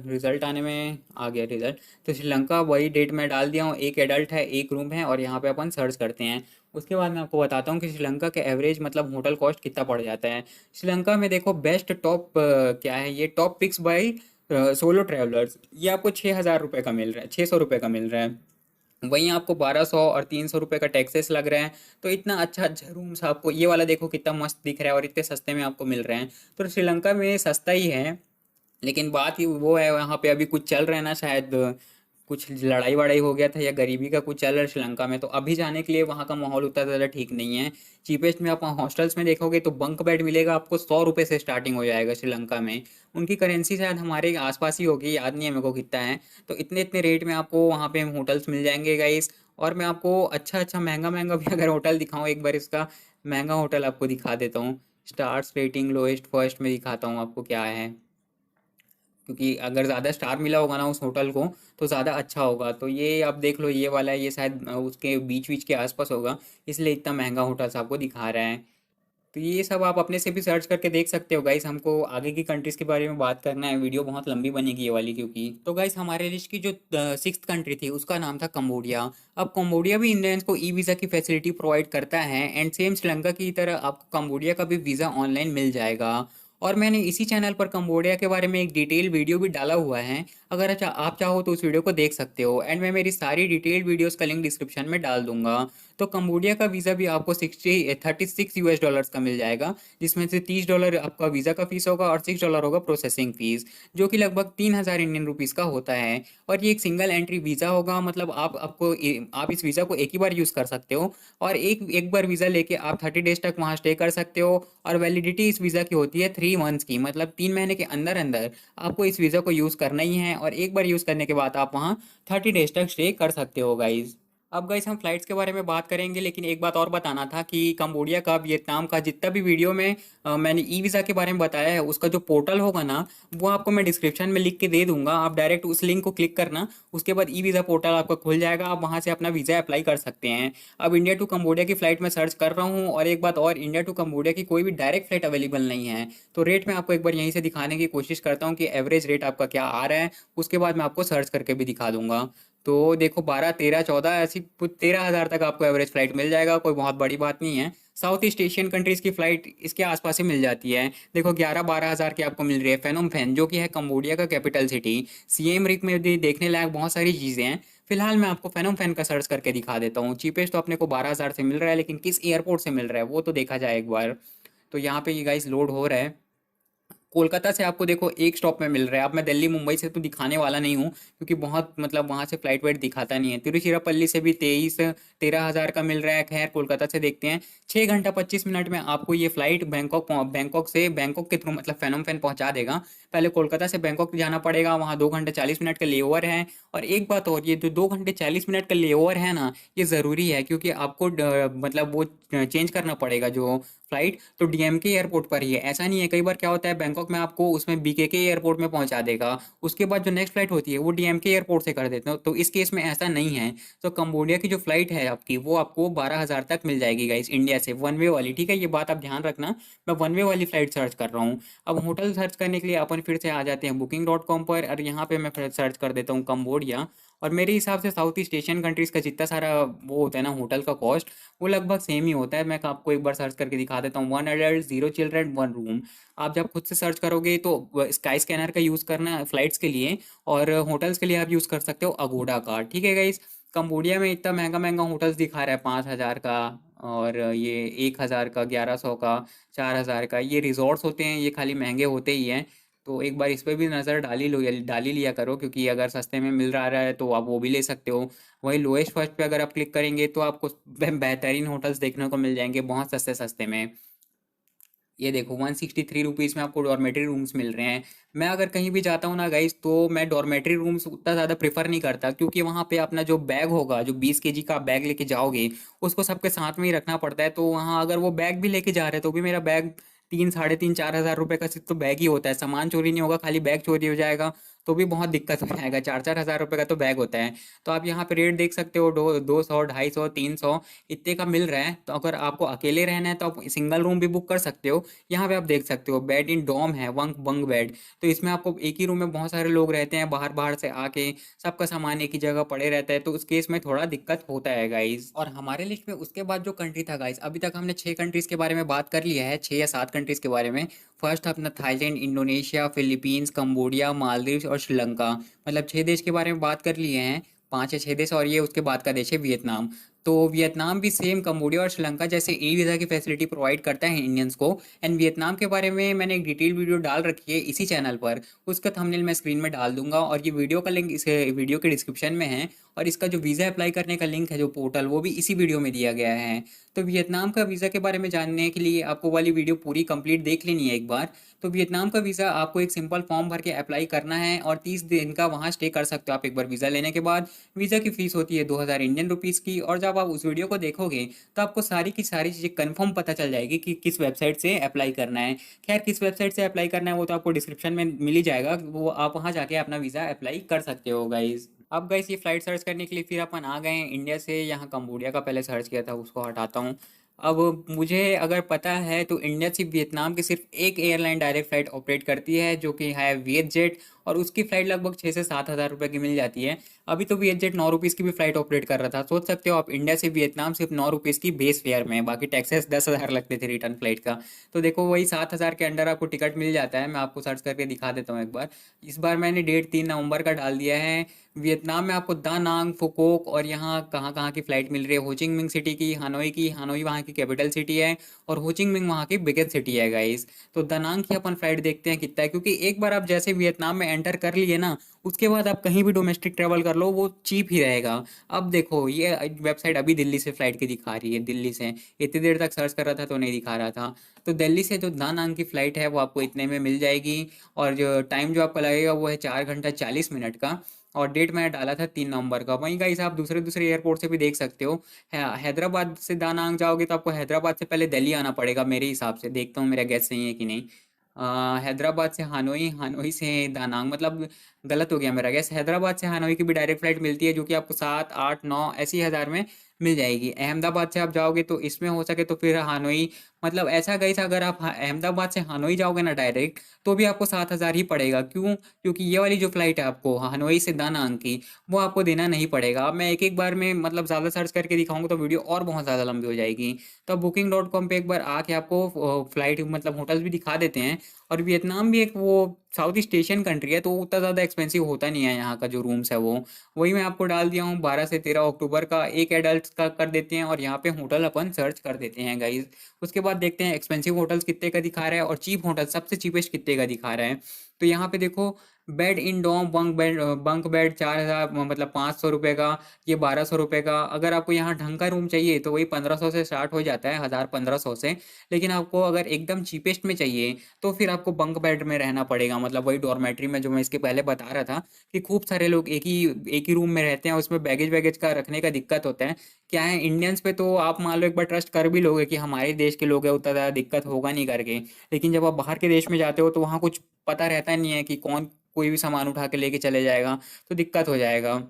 रिज़ल्ट आने में आ गया रिज़ल्ट। तो श्रीलंका वही डेट में डाल दिया हूँ, एक एडल्ट है, एक रूम है, और यहाँ पे अपन सर्च करते हैं। उसके बाद मैं आपको बताता हूँ कि श्रीलंका के एवरेज मतलब होटल कॉस्ट कितना पड़ जाता है। श्रीलंका में देखो बेस्ट टॉप क्या है, ये top picks by solo travellers. ये आपको 6000 रुपये का मिल रहा है, 600 रुपये का मिल रहा है। वहीं आपको 1200 और 300 रुपये का टैक्सेस लग रहा है। तो इतना अच्छा अच्छा रूम्स आपको, ये वाला देखो कितना मस्त दिख रहा है, और इतने सस्ते में आपको मिल रहे हैं। तो श्रीलंका में सस्ता ही है। लेकिन बात ही वो है, वहाँ पे अभी कुछ चल रहा है ना शायद, कुछ लड़ाई वड़ाई हो गया था या गरीबी का कुछ चल रहा है श्रीलंका में, तो अभी जाने के लिए वहाँ का माहौल उतना ज़्यादा ठीक नहीं है। चीपेस्ट में आप हॉस्टल्स में देखोगे तो बंक बेड मिलेगा आपको 100 रुपये से स्टार्टिंग हो जाएगा श्रीलंका में। उनकी करेंसी शायद हमारे आसपास ही होगी, याद नहीं है मेरे को कितना है। तो इतने इतने रेट में आपको वहाँ पे होटल्स मिल जाएंगे गाइस। और मैं आपको अच्छा अच्छा महंगा महंगा भी अगर होटल दिखाऊँ एक बार, इसका महंगा होटल आपको दिखा देता हूँ। स्टार्स रेटिंग लोएस्ट फर्स्ट में दिखाता हूँ आपको क्या है, क्योंकि अगर ज़्यादा स्टार मिला होगा ना उस होटल को तो ज़्यादा अच्छा होगा। तो ये आप देख लो, ये वाला है, ये शायद उसके बीच बीच के आसपास होगा, इसलिए इतना महंगा होटल्स आपको दिखा रहा है। तो ये सब आप अपने से भी सर्च करके देख सकते हो गाइस। हमको आगे की कंट्रीज़ के बारे में बात करना है, वीडियो बहुत लंबी बनेगी ये वाली, क्योंकि तो गाइस हमारे लिस्ट की जो 6th कंट्री थी उसका नाम था कंबोडिया। अब कंबोडिया भी इंडियंस को ई वीज़ा की फैसिलिटी प्रोवाइड करता है, एंड सेम श्रीलंका की तरह आपको कंबोडिया का भी वीज़ा ऑनलाइन मिल जाएगा। और मैंने इसी चैनल पर कंबोडिया के बारे में एक डिटेल वीडियो भी डाला हुआ है, अगर आप चाहो तो उस वीडियो को देख सकते हो, एंड मैं मेरी सारी डिटेल्ड वीडियोस का लिंक डिस्क्रिप्शन में डाल दूंगा। तो कंबोडिया का वीज़ा भी आपको 36 यूएस डॉलर्स का मिल जाएगा, जिसमें से $30 आपका वीज़ा का फीस होगा और $6 होगा प्रोसेसिंग फीस, जो कि लगभग 3000 इंडियन रुपीज़ का होता है। और ये एक सिंगल एंट्री वीज़ा होगा, मतलब आप इस वीज़ा को एक ही बार यूज़ कर सकते हो, और एक एक बार वीज़ा लेके आप 30 डेज तक वहाँ स्टे कर सकते हो। और वैलिडिटी इस वीज़ा की होती है 3 मंथ्स की, मतलब 3 महीने के अंदर अंदर आपको इस वीज़ा को यूज़ करना ही है, और एक बार यूज़ करने के बाद आप वहाँ 30 डेज तक स्टे कर सकते हो गाइज। अब गाइस हम फ्लाइट्स के बारे में बात करेंगे, लेकिन एक बात और बताना था कि कंबोडिया का, वियतनाम का, जितना भी वीडियो में मैंने ई वीज़ा के बारे में बताया है, उसका जो पोर्टल होगा ना वो आपको मैं डिस्क्रिप्शन में लिख के दे दूंगा। आप डायरेक्ट उस लिंक को क्लिक करना, उसके बाद ई वीज़ा पोर्टल आपका खुल जाएगा, आप वहाँ से अपना वीज़ा अप्लाई कर सकते हैं। अब इंडिया टू कंबोडिया की फ़्लाइट मैं सर्च कर रहा हूँ, और एक बात और, इंडिया टू कंबोडिया की कोई भी डायरेक्ट फ़्लाइट अवेलेबल नहीं है। तो रेट मैं आपको एक बार यहीं से दिखाने की कोशिश करता हूँ कि एवरेज रेट आपका क्या आ रहा है, उसके बाद मैं आपको सर्च करके भी दिखा दूंगा। तो देखो 12 13 14 ऐसी 13,000 तक आपको एवरेज फ्लाइट मिल जाएगा, कोई बहुत बड़ी बात नहीं है। साउथ ईस्ट एशियन कंट्रीज़ की फ़्लाइट इसके आसपास ही मिल जाती है। देखो 11-12 हज़ार की आपको मिल रही है फेनोम फेन, जो कि है कंबोडिया का कैपिटल सिटी। सीएम रिप में भी देखने लायक बहुत सारी चीज़ें हैं। फिलहाल मैं आपको फेनोम फेन का सर्च करके दिखा देता हूँ। चीपेस्ट तो अपने को 12,000 से मिल रहा है, लेकिन किस एयरपोर्ट से मिल रहा है वो तो देखा जाए एक बार। तो यहाँ पे ये गाइस लोड हो रहा है। कोलकाता से आपको देखो एक स्टॉप में मिल रहा है। अब मैं दिल्ली मुंबई से तो दिखाने वाला नहीं हूँ, क्योंकि बहुत मतलब वहाँ से फ्लाइट वाइट दिखाता नहीं है। तिरुचिरापल्ली से भी 13,000 का मिल रहा है। खैर कोलकाता से देखते हैं। 6 घंटा 25 मिनट में आपको ये फ्लाइट बैंकॉक के थ्रू मतलब फेनोम फेन पहुँचा देगा। पहले कोलकाता से बैंकॉक जाना पड़ेगा, वहाँ 2 घंटे 40 मिनट का लेओवर है। और एक बात और, ये जो 2 घंटे 40 मिनट का लेओवर है ना, ये ज़रूरी है, क्योंकि आपको मतलब वो चेंज करना पड़ेगा जो फ्लाइट, तो डीएमके एयरपोर्ट पर ही है। ऐसा नहीं है, कई बार क्या होता है बैंकॉक में आपको उसमें बीकेके एयरपोर्ट में पहुंचा देगा, उसके बाद जो नेक्स्ट फ्लाइट होती है वो डीएमके एयरपोर्ट से कर देते हो। तो इस केस में ऐसा नहीं है। तो कंबोडिया की जो फ्लाइट है आपकी, वो आपको 12,000 तक मिल जाएगी गाइस, इंडिया से वन वे वाली। ठीक है, ये बात आप ध्यान रखना। मैं वन वे वाली फ्लाइट सर्च कर रहा हूँ। अब होटल सर्च करने के लिए अपन फिर से आ जाते हैं booking.com पर, और यहाँ पे मैं फिर सर्च कर देता हूँ कंबोडिया। और मेरे हिसाब से साउथ ईस्ट एशियन कंट्रीज़ का जितना सारा वो होता है ना होटल का कॉस्ट, वो लगभग सेम ही होता है। मैं आपको एक बार सर्च करके दिखा देता हूँ। 1 एडल्ट 0 चिल्ड्रन 1 रूम। आप जब खुद से सर्च करोगे तो स्काई स्कैनर का यूज़ करना फ्लाइट्स के लिए, और होटल्स के लिए आप यूज़ कर सकते हो अगोडा का। ठीक है गाइस। कंबोडिया में इतना महंगा महंगा होटल्स दिखा रहा है 5,000 का, और ये 1,000 का, 1100 का, 4,000 का। ये रिजॉर्ट्स होते हैं, ये खाली महंगे होते ही हैं। तो एक बार इस पे भी नज़र डाल ही लिया करो, क्योंकि अगर सस्ते में मिल रहा है तो आप वो भी ले सकते हो। वही लोएस्ट फर्स्ट पे अगर आप क्लिक करेंगे तो आपको बेहतरीन होटल्स देखने को मिल जाएंगे बहुत सस्ते सस्ते में। ये देखो 163 रुपीज़ में आपको डॉर्मेट्री रूम्स मिल रहे हैं। मैं अगर कहीं भी जाता हूँ ना गाइस, तो मैं डॉर्मेट्री रूम्स उतना ज़्यादा प्रेफर नहीं करता, क्योंकि वहाँ पे अपना जो बैग होगा, जो 20 kg का बैग लेके जाओगे, उसको सबके साथ में ही रखना पड़ता है। तो वहाँ अगर वो बैग भी लेके जा रहे हैं तो भी मेरा बैग 3 साढ़े 3 4 हज़ार रुपये का सिर्फ तो बैग ही होता है। सामान चोरी नहीं होगा, खाली बैग चोरी हो जाएगा तो भी बहुत दिक्कत हो जाएगा। 4 4 हज़ार रुपये का तो बैग होता है। तो आप यहाँ पे रेट देख सकते हो, 200 250 300 इतने का मिल रहा है। तो अगर आपको अकेले रहना है तो आप सिंगल रूम भी बुक कर सकते हो। यहाँ पे आप देख सकते हो बेड इन डॉम है, वंक बंग बेड। तो इसमें आपको एक ही रूम में बहुत सारे लोग रहते हैं, बाहर बाहर से आके सबका सामान एक ही जगह पड़े रहता है, तो उस केस में थोड़ा दिक्कत होता है गाइज। और हमारे लिस्ट में उसके बाद जो कंट्री था गाइज, अभी तक हमने 6 कंट्रीज के बारे में बात कर लिया है, 6 या 7 कंट्रीज के बारे में। फर्स्ट अपना Thailand, Indonesia, Philippines, Cambodia, Maldives और श्रीलंका, मतलब 6 देश के बारे में बात कर लिए हैं। 5 या 6 देश, और ये उसके बाद का देश है वियतनाम। तो वियतनाम भी सेम कंबोडिया और श्रीलंका जैसे ई वीज़ा की फैसिलिटी प्रोवाइड करता है इंडियंस को। एंड वियतनाम के बारे में मैंने एक डिटेल वीडियो डाल रखी है इसी चैनल पर, उसका थंबनेल मैं स्क्रीन में डाल दूंगा और ये वीडियो का लिंक इस वीडियो के डिस्क्रिप्शन में है। और इसका जो वीज़ा अप्लाई करने का लिंक है, जो पोर्टल, वो भी इसी वीडियो में दिया गया है। तो वियतनाम का वीज़ा के बारे में जानने के लिए आपको वाली वीडियो पूरी कंप्लीट देख लेनी है एक बार। तो वियतनाम का वीज़ा आपको एक सिंपल फॉर्म भर के अप्लाई करना है और 30 दिन का वहाँ स्टे कर सकते हो आप एक बार वीज़ा लेने के बाद। वीज़ा की फ़ीस होती है 2000 इंडियन रुपीज़ की। और जब आप उस वीडियो को देखोगे तो आपको सारी की सारी चीज़ें कंफर्म पता चल जाएगी कि किस वेबसाइट से अप्लाई करना है। खैर, किस वेबसाइट से अप्लाई करना है वो तो आपको डिस्क्रिप्शन में मिल ही जाएगा, वो आप वहाँ जाके अपना वीज़ा अप्लाई कर सकते हो गाइज़। अब गाइस, ये फ्लाइट सर्च करने के लिए फिर अपन आ गए हैं इंडिया से। यहाँ कंबोडिया का पहले सर्च किया था, उसको हटाता हूँ। अब मुझे अगर पता है तो इंडिया से वियतनाम की सिर्फ एक एयरलाइन डायरेक्ट फ़्लाइट ऑपरेट करती है, जो कि है वियत जेट। और उसकी फ़्लाइट लगभग 6 से 7 हज़ार रुपये की मिल जाती है। अभी तो वियत जेट 9 रुपीज़ की भी फ़्लाइट ऑपरेट कर रहा था। सोच सकते हो आप, इंडिया से वियतनाम सिर्फ 9 रुपीज़ की बेस फेयर में, बाकी टैक्सेस 10 हज़ार लगते थे रिटर्न फ्लाइट का। तो देखो, वही 7 हज़ार के अंडर आपको टिकट मिल जाता है। मैं आपको सर्च करके दिखा देता हूँ एक बार। इस बार मैंने डेट 3 नवंबर का डाल दिया है। वियतनाम में आपको दा नांग, फुकोक और यहाँ कहाँ कहाँ की फ़्लाइट मिल रही है। होचिंग मिंग सिटी की, हानोई की। हानोई वहाँ की कैपिटल सिटी है और होचिंग मिंग वहाँ की बिगेस्ट सिटी है गाइस। तो दनांग की अपन फ्लाइट देखते हैं कितना है, क्योंकि एक बार आप जैसे वियतनाम में एंटर कर लिए ना, उसके बाद आप कहीं भी डोमेस्टिक ट्रेवल कर लो, वो चीप ही रहेगा। अब देखो, ये वेबसाइट अभी दिल्ली से फ्लाइट की दिखा रही है, दिल्ली से। इतनी देर तक सर्च कर रहा था तो नहीं दिखा रहा था। तो दिल्ली से जो दा नांग की फ़्लाइट है वो आपको इतने में मिल जाएगी। और जो टाइम जो आपका लगेगा वो है 4 घंटा 40 मिनट का। और डेट मैंने डाला था 3 नवंबर का। वहीं का आप दूसरे दूसरे एयरपोर्ट से भी देख सकते हो। हैदराबाद से दानांग जाओगे तो आपको हैदराबाद से पहले दिल्ली आना पड़ेगा मेरे हिसाब से। देखता हूँ मेरा गैस सही है कि नहीं। हैदराबाद से हानोई, हानोई से दानांग, मतलब गलत हो गया मेरा गैस। हैदराबाद से हानोई की भी डायरेक्ट फ्लाइट मिलती है, जो कि आपको 7 8 9 ऐसी हज़ार में मिल जाएगी। अहमदाबाद से आप जाओगे तो इसमें हो सके तो फिर हानोई, मतलब ऐसा गई था, अगर आप अहमदाबाद से हानोई जाओगे ना डायरेक्ट, तो भी आपको 7 हज़ार ही पड़ेगा। क्यों? क्योंकि ये वाली जो फ्लाइट है आपको हानोई से दानांग की, वो आपको देना नहीं पड़ेगा। अब मैं एक एक बार में मतलब ज़्यादा सर्च करके दिखाऊंगा तो वीडियो और बहुत ज़्यादा लंबी हो जाएगी। तो booking.com पे एक बार आके आपको फ्लाइट मतलब होटल्स भी दिखा देते हैं। और वियतनाम भी एक वो साउथ ईस्ट एशियन कंट्री है, तो उतना ज़्यादा एक्सपेंसिव होता नहीं है यहाँ का जो रूम्स है वो। वही मैं आपको डाल दिया हूँ 12 से 13 अक्टूबर का। एक एडल्ट का कर देते हैं और यहाँ पे होटल अपन सर्च कर देते हैं गाइज। उसके बाद देखते हैं एक्सपेंसिव होटल्स कितने का दिखा रहा है और चीप होटल सबसे चीपेस्ट कितने का दिखा रहा है। तो यहाँ पे देखो, bed in dorm bunk bed 4 हज़ार मतलब 500 रुपये का, ये 1200 रुपये का। अगर आपको यहाँ ढंग का रूम चाहिए तो वही 1500 से स्टार्ट हो जाता है, 1000 1500 से। लेकिन आपको अगर एकदम चीपेस्ट में चाहिए तो फिर आपको बंक बेड में रहना पड़ेगा, मतलब वही डॉर्मेट्री में, जो मैं इसके पहले बता रहा था कि खूब सारे लोग एक ही रूम में रहते हैं। उसमें बैगेज वैगेज का रखने का दिक्कत होता है। क्या है, इंडियंस पे तो आप मान लो एक बार ट्रस्ट कर भी लोगे कि हमारे देश के लोग हैं, उतना ज़्यादा दिक्कत होगा नहीं करके। लेकिन जब आप बाहर के देश में जाते हो तो वहाँ कुछ पता रहता नहीं है कि कौन कोई भी सामान उठा के लेके चले जाएगा, तो दिक्कत हो जाएगा।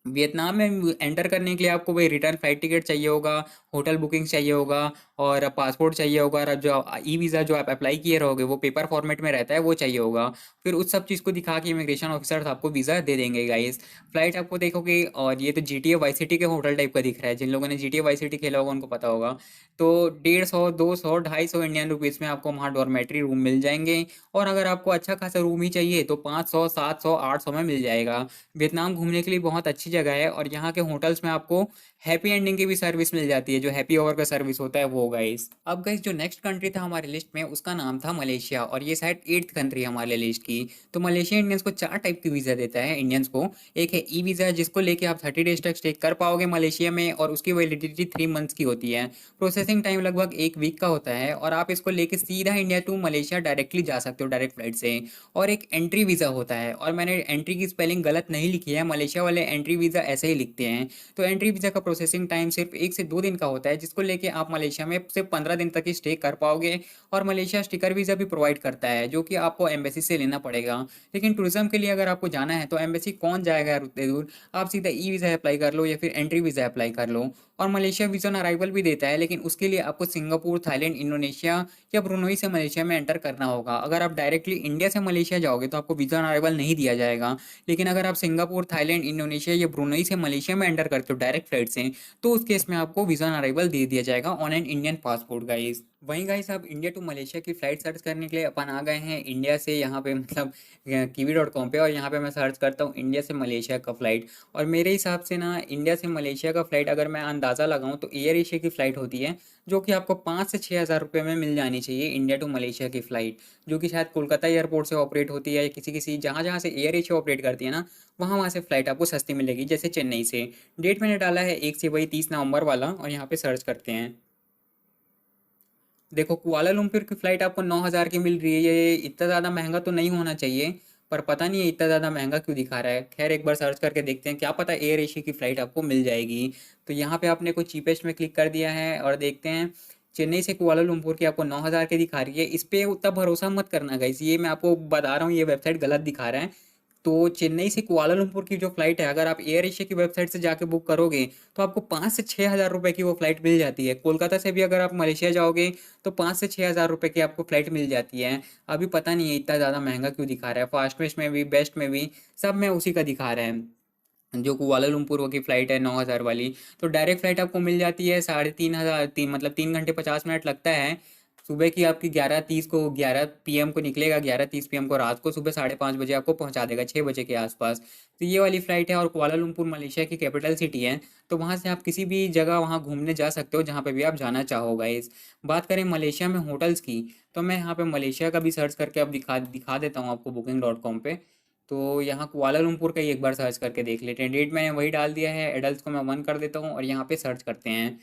वियतनाम में एंटर करने के लिए आपको वही रिटर्न फ्लाइट टिकट चाहिए होगा, होटल बुकिंग चाहिए होगा और पासपोर्ट चाहिए होगा। और जो ई वीज़ा जो आप अप्लाई किए रहोगे वो पेपर फॉर्मेट में रहता है, वो चाहिए होगा। फिर उस सब चीज़ को दिखा के इमिग्रेशन ऑफिसर्स आपको वीज़ा दे देंगे गाइस। फ्लाइट आपको देखोगे, और ये तो G T A Vice City के होटल टाइप का दिख रहा है। जिन लोगों ने G T A Vice City खेला होगा उनको पता होगा। तो 150 200 250 इंडियन रुपीज़ में आपको वहाँ डॉर्मेट्री रूम मिल जाएंगे। और अगर आपको अच्छा खासा रूम ही चाहिए तो 500 700 800 में मिल जाएगा। वियतनाम घूमने के लिए बहुत अच्छी जगह है। और यहाँ के होटल्स में आपको हैप्पी एंडिंग की भी सर्विस मिल जाती है, जो हैप्पी ओवर का सर्विस होता है वो गाइस। अब गाइस, जो नेक्स्ट कंट्री था हमारी लिस्ट में उसका नाम था मलेशिया, और ये शायद 8th कंट्री हमारे लिस्ट की। तो मलेशिया इंडियंस को 4 टाइप की वीज़ा देता है इंडियंस को। एक है ई वीज़ा, जिसको लेके आप 30 डेज तक स्टे कर पाओगे मलेशिया में, और उसकी वैलिडिटी 3 मंथ्स की होती है। प्रोसेसिंग टाइम लगभग 1 वीक का होता है, और आप इसको लेके सीधा इंडिया टू मलेशिया डायरेक्टली जा सकते हो, डायरेक्ट फ्लाइट से। और एक एंट्री वीज़ा होता है, और मैंने एंट्री की स्पेलिंग गलत नहीं लिखी है, मलेशिया वाले एंट्री वीज़ा ऐसे ही लिखते हैं। तो एंट्री वीज़ा का प्रोसेसिंग टाइम सिर्फ 1 से 2 दिन का होता है, जिसको लेके आप मलेशिया में सिर्फ 15 दिन तक ही स्टे कर पाओगे। और मलेशिया स्टिकर वीज़ा भी प्रोवाइड करता है, जो कि आपको एम्बेसी से लेना पड़ेगा। लेकिन टूरिज्म के लिए अगर आपको जाना है तो एम्बेसी कौन जाएगा यार उतने दूर। आप सीधा ई वीज़ा अप्लाई कर लो या फिर एंट्री वीज़ा अप्लाई कर लो। और मलेशिया वीज़ा ऑन अराइवल भी देता है, लेकिन उसके लिए आपको सिंगापुर, थाईलैंड, इंडोनेशिया या ब्रुनोई से मलेशिया में एंटर करना होगा। अगर आप डायरेक्टली इंडिया से मलेशिया जाओगे तो आपको वीज़ा ऑन अराइवल नहीं दिया जाएगा। लेकिन अगर आप सिंगापुर, थाईलैंड, इंडोनेशिया या ब्रुनई से मलेशिया में एंटर करते हो डायरेक्ट फ्लाइट से, तो उस केस में आपको वीज़ा ऑन अराइवल दे दिया जाएगा on an Indian passport guys. वहीं गाइस अब इंडिया टू मलेशिया की फ़्लाइट सर्च करने के लिए अपन आ गए हैं इंडिया से यहाँ पे मतलब kiwi.com पे, और यहाँ पे मैं सर्च करता हूँ इंडिया से मलेशिया का फ़्लाइट। और मेरे हिसाब से ना इंडिया से मलेशिया का फ़्लाइट अगर मैं अंदाज़ा लगाऊँ तो एयर एशिया की फ़्लाइट होती है, जो कि आपको 5 से 6 हज़ार रुपये में मिल जानी चाहिए इंडिया टू मलेशिया की फ़्लाइट, जो कि शायद कोलकाता एयरपोर्ट से ऑपरेट होती है या किसी किसी जहाँ जहाँ से एयर एशिया ऑपरेट करती है ना, वहाँ वहाँ से फ़्लाइट आपको सस्ती मिलेगी, जैसे चेन्नई से। डेट मैंने डाला है 1 से वही 30 नवंबर वाला, और यहाँ पे सर्च करते हैं। देखो कुआलालंपुर की फ़्लाइट आपको 9 हज़ार की मिल रही है। ये इतना ज़्यादा महंगा तो नहीं होना चाहिए, पर पता नहीं है इतना ज़्यादा महंगा क्यों दिखा रहा है। खैर एक बार सर्च करके देखते हैं, क्या पता एयर एशिया की फ़्लाइट आपको मिल जाएगी। तो यहाँ पे आपने को चीपेस्ट में क्लिक कर दिया है और देखते हैं चेन्नई से कुआलालंपुर की आपको 9 हज़ार की दिखा रही है। इस पे उतना भरोसा मत करना गाइस, ये मैं आपको बता रहा हूँ, ये वेबसाइट गलत दिखा रहा है। तो चेन्नई से कुआलालंपुर की जो फ्लाइट है, अगर आप एयर एशिया की वेबसाइट से जाके बुक करोगे तो आपको 5 से 6 हज़ार रुपये की वो फ्लाइट मिल जाती है। कोलकाता से भी अगर आप मलेशिया जाओगे तो 5 से 6 हज़ार रुपये की आपको फ्लाइट मिल जाती है। अभी पता नहीं है इतना ज़्यादा महंगा क्यों दिखा रहा है, फास्टेस्ट में भी बेस्ट में भी सब में उसी का दिखा रहा है। जो कुआलालंपुर की फ़्लाइट है 9 हज़ार वाली, तो डायरेक्ट फ़्लाइट आपको मिल जाती है 3,500 मतलब 3 घंटे 50 मिनट लगता है। सुबह की आपकी 11:30 को 11 PM को निकलेगा, 11:30 PM को रात को सुबह 5:30 बजे आपको पहुंचा देगा, 6 बजे के आसपास। तो ये वाली फ़्लाइट है, और कुआलालंपुर मलेशिया की कैपिटल सिटी है, तो वहाँ से आप किसी भी जगह वहाँ घूमने जा सकते हो जहाँ पे भी आप जाना चाहो गाइस। बात करें मलेशिया में होटल्स की, तो मैं यहाँ पे मलेशिया का भी सर्च करके अब दिखा दिखा देता हूँ आपको booking.com पे। तो यहाँ कुआलालंपुर का ही एक बार सर्च करके देख लेते हैं। डेट मैंने वही डाल दिया है, एडल्ट को मैं 1 कर देता हूँ और यहाँ पे सर्च करते हैं।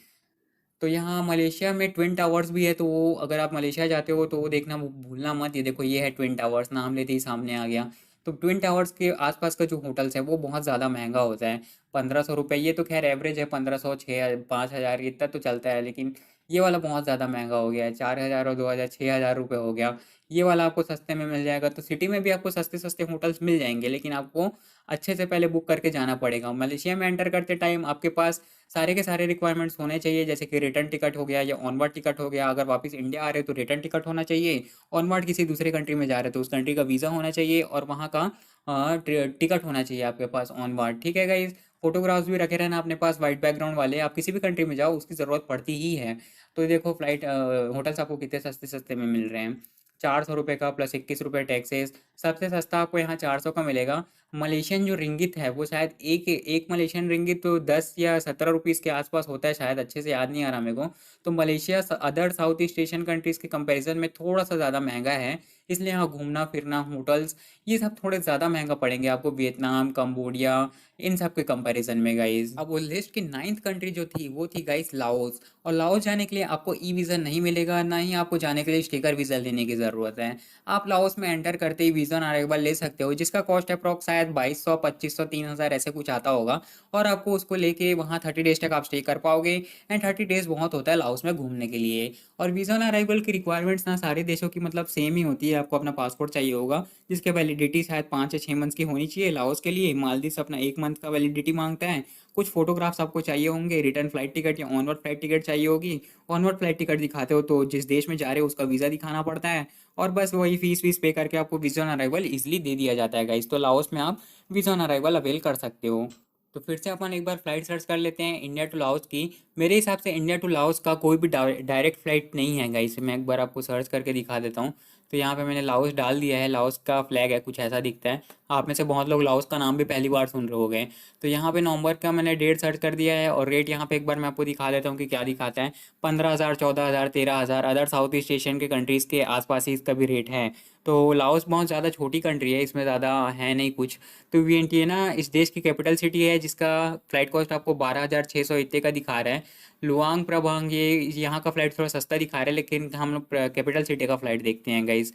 तो यहाँ मलेशिया में ट्विन टावर्स भी है, तो वो अगर आप मलेशिया जाते हो तो वो देखना भूलना मत। ये देखो ये है ट्विन टावर्स, नाम लेते ही सामने आ गया। तो ट्विन टावर्स के आसपास का जो होटल्स है वो बहुत ज़्यादा महंगा होता है। 1,500 रुपये, ये तो खैर एवरेज है, 1,500 6 5,000 इतना तो चलता है, लेकिन ये वाला बहुत ज़्यादा महंगा हो गया है। 4,000 और 2,000 6,000 रुपये हो गया। ये वाला आपको सस्ते में मिल जाएगा। तो सिटी में भी आपको सस्ते सस्ते होटल्स मिल जाएंगे, लेकिन आपको अच्छे से पहले बुक करके जाना पड़ेगा। मलेशिया में एंटर करते टाइम आपके पास सारे के सारे रिक्वायरमेंट्स होने चाहिए, जैसे कि रिटर्न टिकट हो गया या ऑनवर्ड टिकट हो गया। अगर वापस इंडिया आ रहे हो तो रिटर्न टिकट होना चाहिए। ऑनवर्ड किसी दूसरे कंट्री में जा रहे हो तो उस कंट्री का वीज़ा होना चाहिए, और वहाँ का टिकट होना चाहिए आपके पास ऑनवर्ड। ठीक है गाइज, फोटोग्राफ्स भी रखे रहना अपने पास वाइट बैकग्राउंड वाले। आप किसी भी कंट्री में जाओ उसकी ज़रूरत पड़ती ही है। तो देखो फ्लाइट होटल्स आपको कितने सस्ते सस्ते में मिल रहे हैं। 400 रुपये का प्लस 21 रुपये टैक्सेस। सबसे सस्ता आपको यहाँ 400 का मिलेगा। मलेशियन जो रिंगित है वो शायद एक एक मलेशियन रिंगित तो 10 या 17 रुपीज़ के आसपास होता है शायद, अच्छे से याद नहीं आ रहा मेरे को। तो Malaysia other south east Asian countries के कंपैरिजन में थोड़ा सा ज़्यादा महंगा है। इसलिए यहाँ घूमना फिरना होटल्स ये सब थोड़े ज़्यादा महंगा पड़ेंगे आपको, वियतनाम कंबोडिया इन सब के कंपैरिजन में गाइस। अब वो लिस्ट की 9th कंट्री जो थी वो थी गाइस लाओस। और लाओस जाने के लिए आपको ई वीज़ा नहीं मिलेगा, ना ही आपको जाने के लिए स्टिकर वीज़ा लेने की ज़रूरत है। आप लाओस में एंटर करते ही वीज़ा ऑन अराइवल ले सकते हो, जिसका कॉस्ट अप्रॉक्स शायद 2,200 2,500 3,000 ऐसे कुछ आता होगा। और आपको उसको लेके वहाँ 30 डेज तक आप स्टे कर पाओगे। एंड 30 डेज बहुत होता है लाओस में घूमने के लिए। और वीज़ा ऑन अराइवल की रिक्वायरमेंट्स ना सारे देशों की मतलब सेम ही होती है। आपको अपना पासपोर्ट चाहिए होगा, जिसकी वैलिडिटी शायद 5 या 6 मंथ्स की होनी चाहिए। लाओस के लिए मालदीव अपना 1 मंथ का वैलिडिटी मांगता है। कुछ फोटोग्राफ्स आपको चाहिए होंगे, रिटर्न फ्लाइट टिकट या ऑनवर्ड फ्लाइट टिकट चाहिए होगी। ऑनवर्ड फ्लाइट टिकट दिखाते हो तो जिस देश में जा रहे हो उसका वीज़ा दिखाना पड़ता है। और बस वही फीस वीस पे करके आपको वीज़ा ऑन अराइवल इजीली दे दिया जाता है गाइस। तो लाओस में आप वीज़ा ऑन अराइवल अवेल कर सकते हो। तो फिर से अपन एक बार फ्लाइट सर्च कर लेते हैं इंडिया टू लाओस की। मेरे हिसाब से इंडिया टू लाओस का कोई भी डायरेक्ट फ्लाइट नहीं है गाइस। मैं एक बार आपको सर्च करके दिखा देता हूँ। तो यहाँ पे मैंने लाओस डाल दिया है, लाओस का फ्लैग है कुछ ऐसा दिखता है। आप में से बहुत लोग लाओस का नाम भी पहली बार सुन रहे होंगे। तो यहाँ पे नवंबर का मैंने डेट सर्च कर दिया है, और रेट यहाँ पे एक बार मैं आपको दिखा देता हूँ कि क्या दिखाता है। 15,000 14,000 13,000 अदर साउथ ईस्ट एशियन के कंट्रीज़ के आसपास ही इसका भी रेट है। तो लाओस बहुत ज़्यादा छोटी कंट्री है, इसमें ज़्यादा है नहीं कुछ। तो वियंटियाना इस देश की कैपिटल सिटी है, जिसका फ्लाइट कॉस्ट आपको 12,600 इतने का दिखा रहा है। लुआंग प्रभांग ये यहाँ का फ्लाइट थोड़ा सस्ता दिखा रहा है, लेकिन हम लोग कैपिटल सिटी का फ्लाइट देखते हैं गाइस।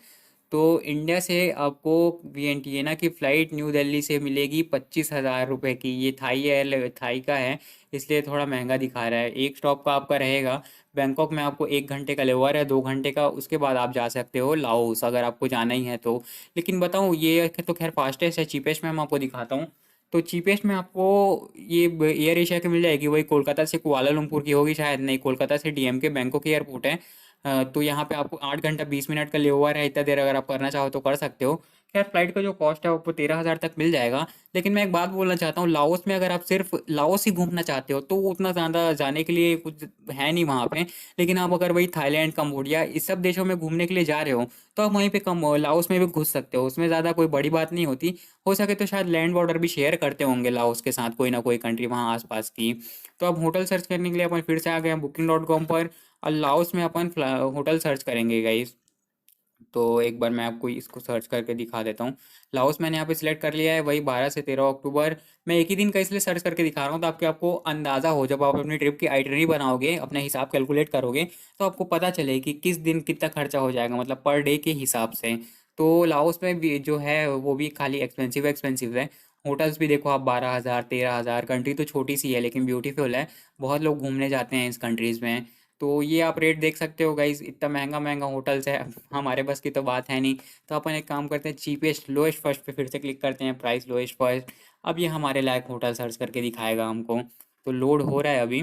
तो इंडिया से आपको वियंटियाना की फ़्लाइट न्यू दिल्ली से मिलेगी 25,000 रुपये की। ये थाई का है, इसलिए थोड़ा महंगा दिखा रहा है। एक स्टॉप का आपका रहेगा बैंकॉक में, आपको 1 घंटे का लेवर है, 2 घंटे का, उसके बाद आप जा सकते हो लाओस अगर आपको जाना ही है तो। लेकिन बताऊँ ये तो खैर फास्टेस्ट है, चीपेस्ट में मैं आपको दिखाता हूँ। तो चीपेस्ट में आपको ये एयर एशिया की मिल जाएगी, वही कोलकाता से कुआलालंपुर की होगी शायद, नहीं कोलकाता से डीएमके बैंकॉक एयरपोर्ट है। तो यहाँ पे आपको 8 घंटा 20 मिनट का लेओवर है, इतना देर अगर आप करना चाहो तो कर सकते हो। खैर फ्लाइट का जो कॉस्ट है वो आपको 13,000 तक मिल जाएगा। लेकिन मैं एक बात बोलना चाहता हूँ, लाओस में अगर आप सिर्फ लाओस ही घूमना चाहते हो तो वो उतना ज़्यादा जाने के लिए कुछ है नहीं वहाँ पे। लेकिन आप अगर वही थाईलैंड, कंबोडिया इस सब देशों में घूमने के लिए जा रहे हो तो आप वहीं पे कम लाओस में भी घुस सकते हो, उसमें ज़्यादा कोई बड़ी बात नहीं होती। हो सके तो शायद लैंड बॉर्डर भी शेयर करते होंगे लाओस के साथ कोई ना कोई कंट्री वहाँ आसपास की। तो अब होटल सर्च करने के लिए अपन फिर से आ गए हैं Booking.com पर, और लाओस में अपन होटल सर्च करेंगे गाइस। तो एक बार मैं आपको इसको सर्च करके दिखा देता हूँ। लाओस मैंने यहाँ पे सिलेक्ट कर लिया है, वही 12 से 13 अक्टूबर। मैं एक ही दिन का इसलिए सर्च करके दिखा रहा हूँ ताकि आपको अंदाज़ा हो, जब आप अपनी ट्रिप की आइटनरी बनाओगे, अपना हिसाब कैलकुलेट करोगे, तो आपको पता चले कि किस दिन कितना खर्चा हो जाएगा, मतलब पर डे के हिसाब से। तो लाओस में भी जो है वो भी खाली एक्सपेंसिव एक्सपेंसिव है। होटल्स भी देखो आप 12,000 13,000, कंट्री तो छोटी सी है लेकिन ब्यूटीफुल है, बहुत लोग घूमने जाते हैं इस कंट्रीज़ में। तो ये आप रेट देख सकते हो गाइज, इतना महंगा महंगा होटल्स है, हमारे बस की तो बात है नहीं। तो अपन एक काम करते हैं, चीपेस्ट लोएस्ट फर्स्ट पे फिर से क्लिक करते हैं, प्राइस लोएस्ट फर्स्ट। अब ये हमारे लायक होटल सर्च करके दिखाएगा हमको। तो लोड हो रहा है अभी।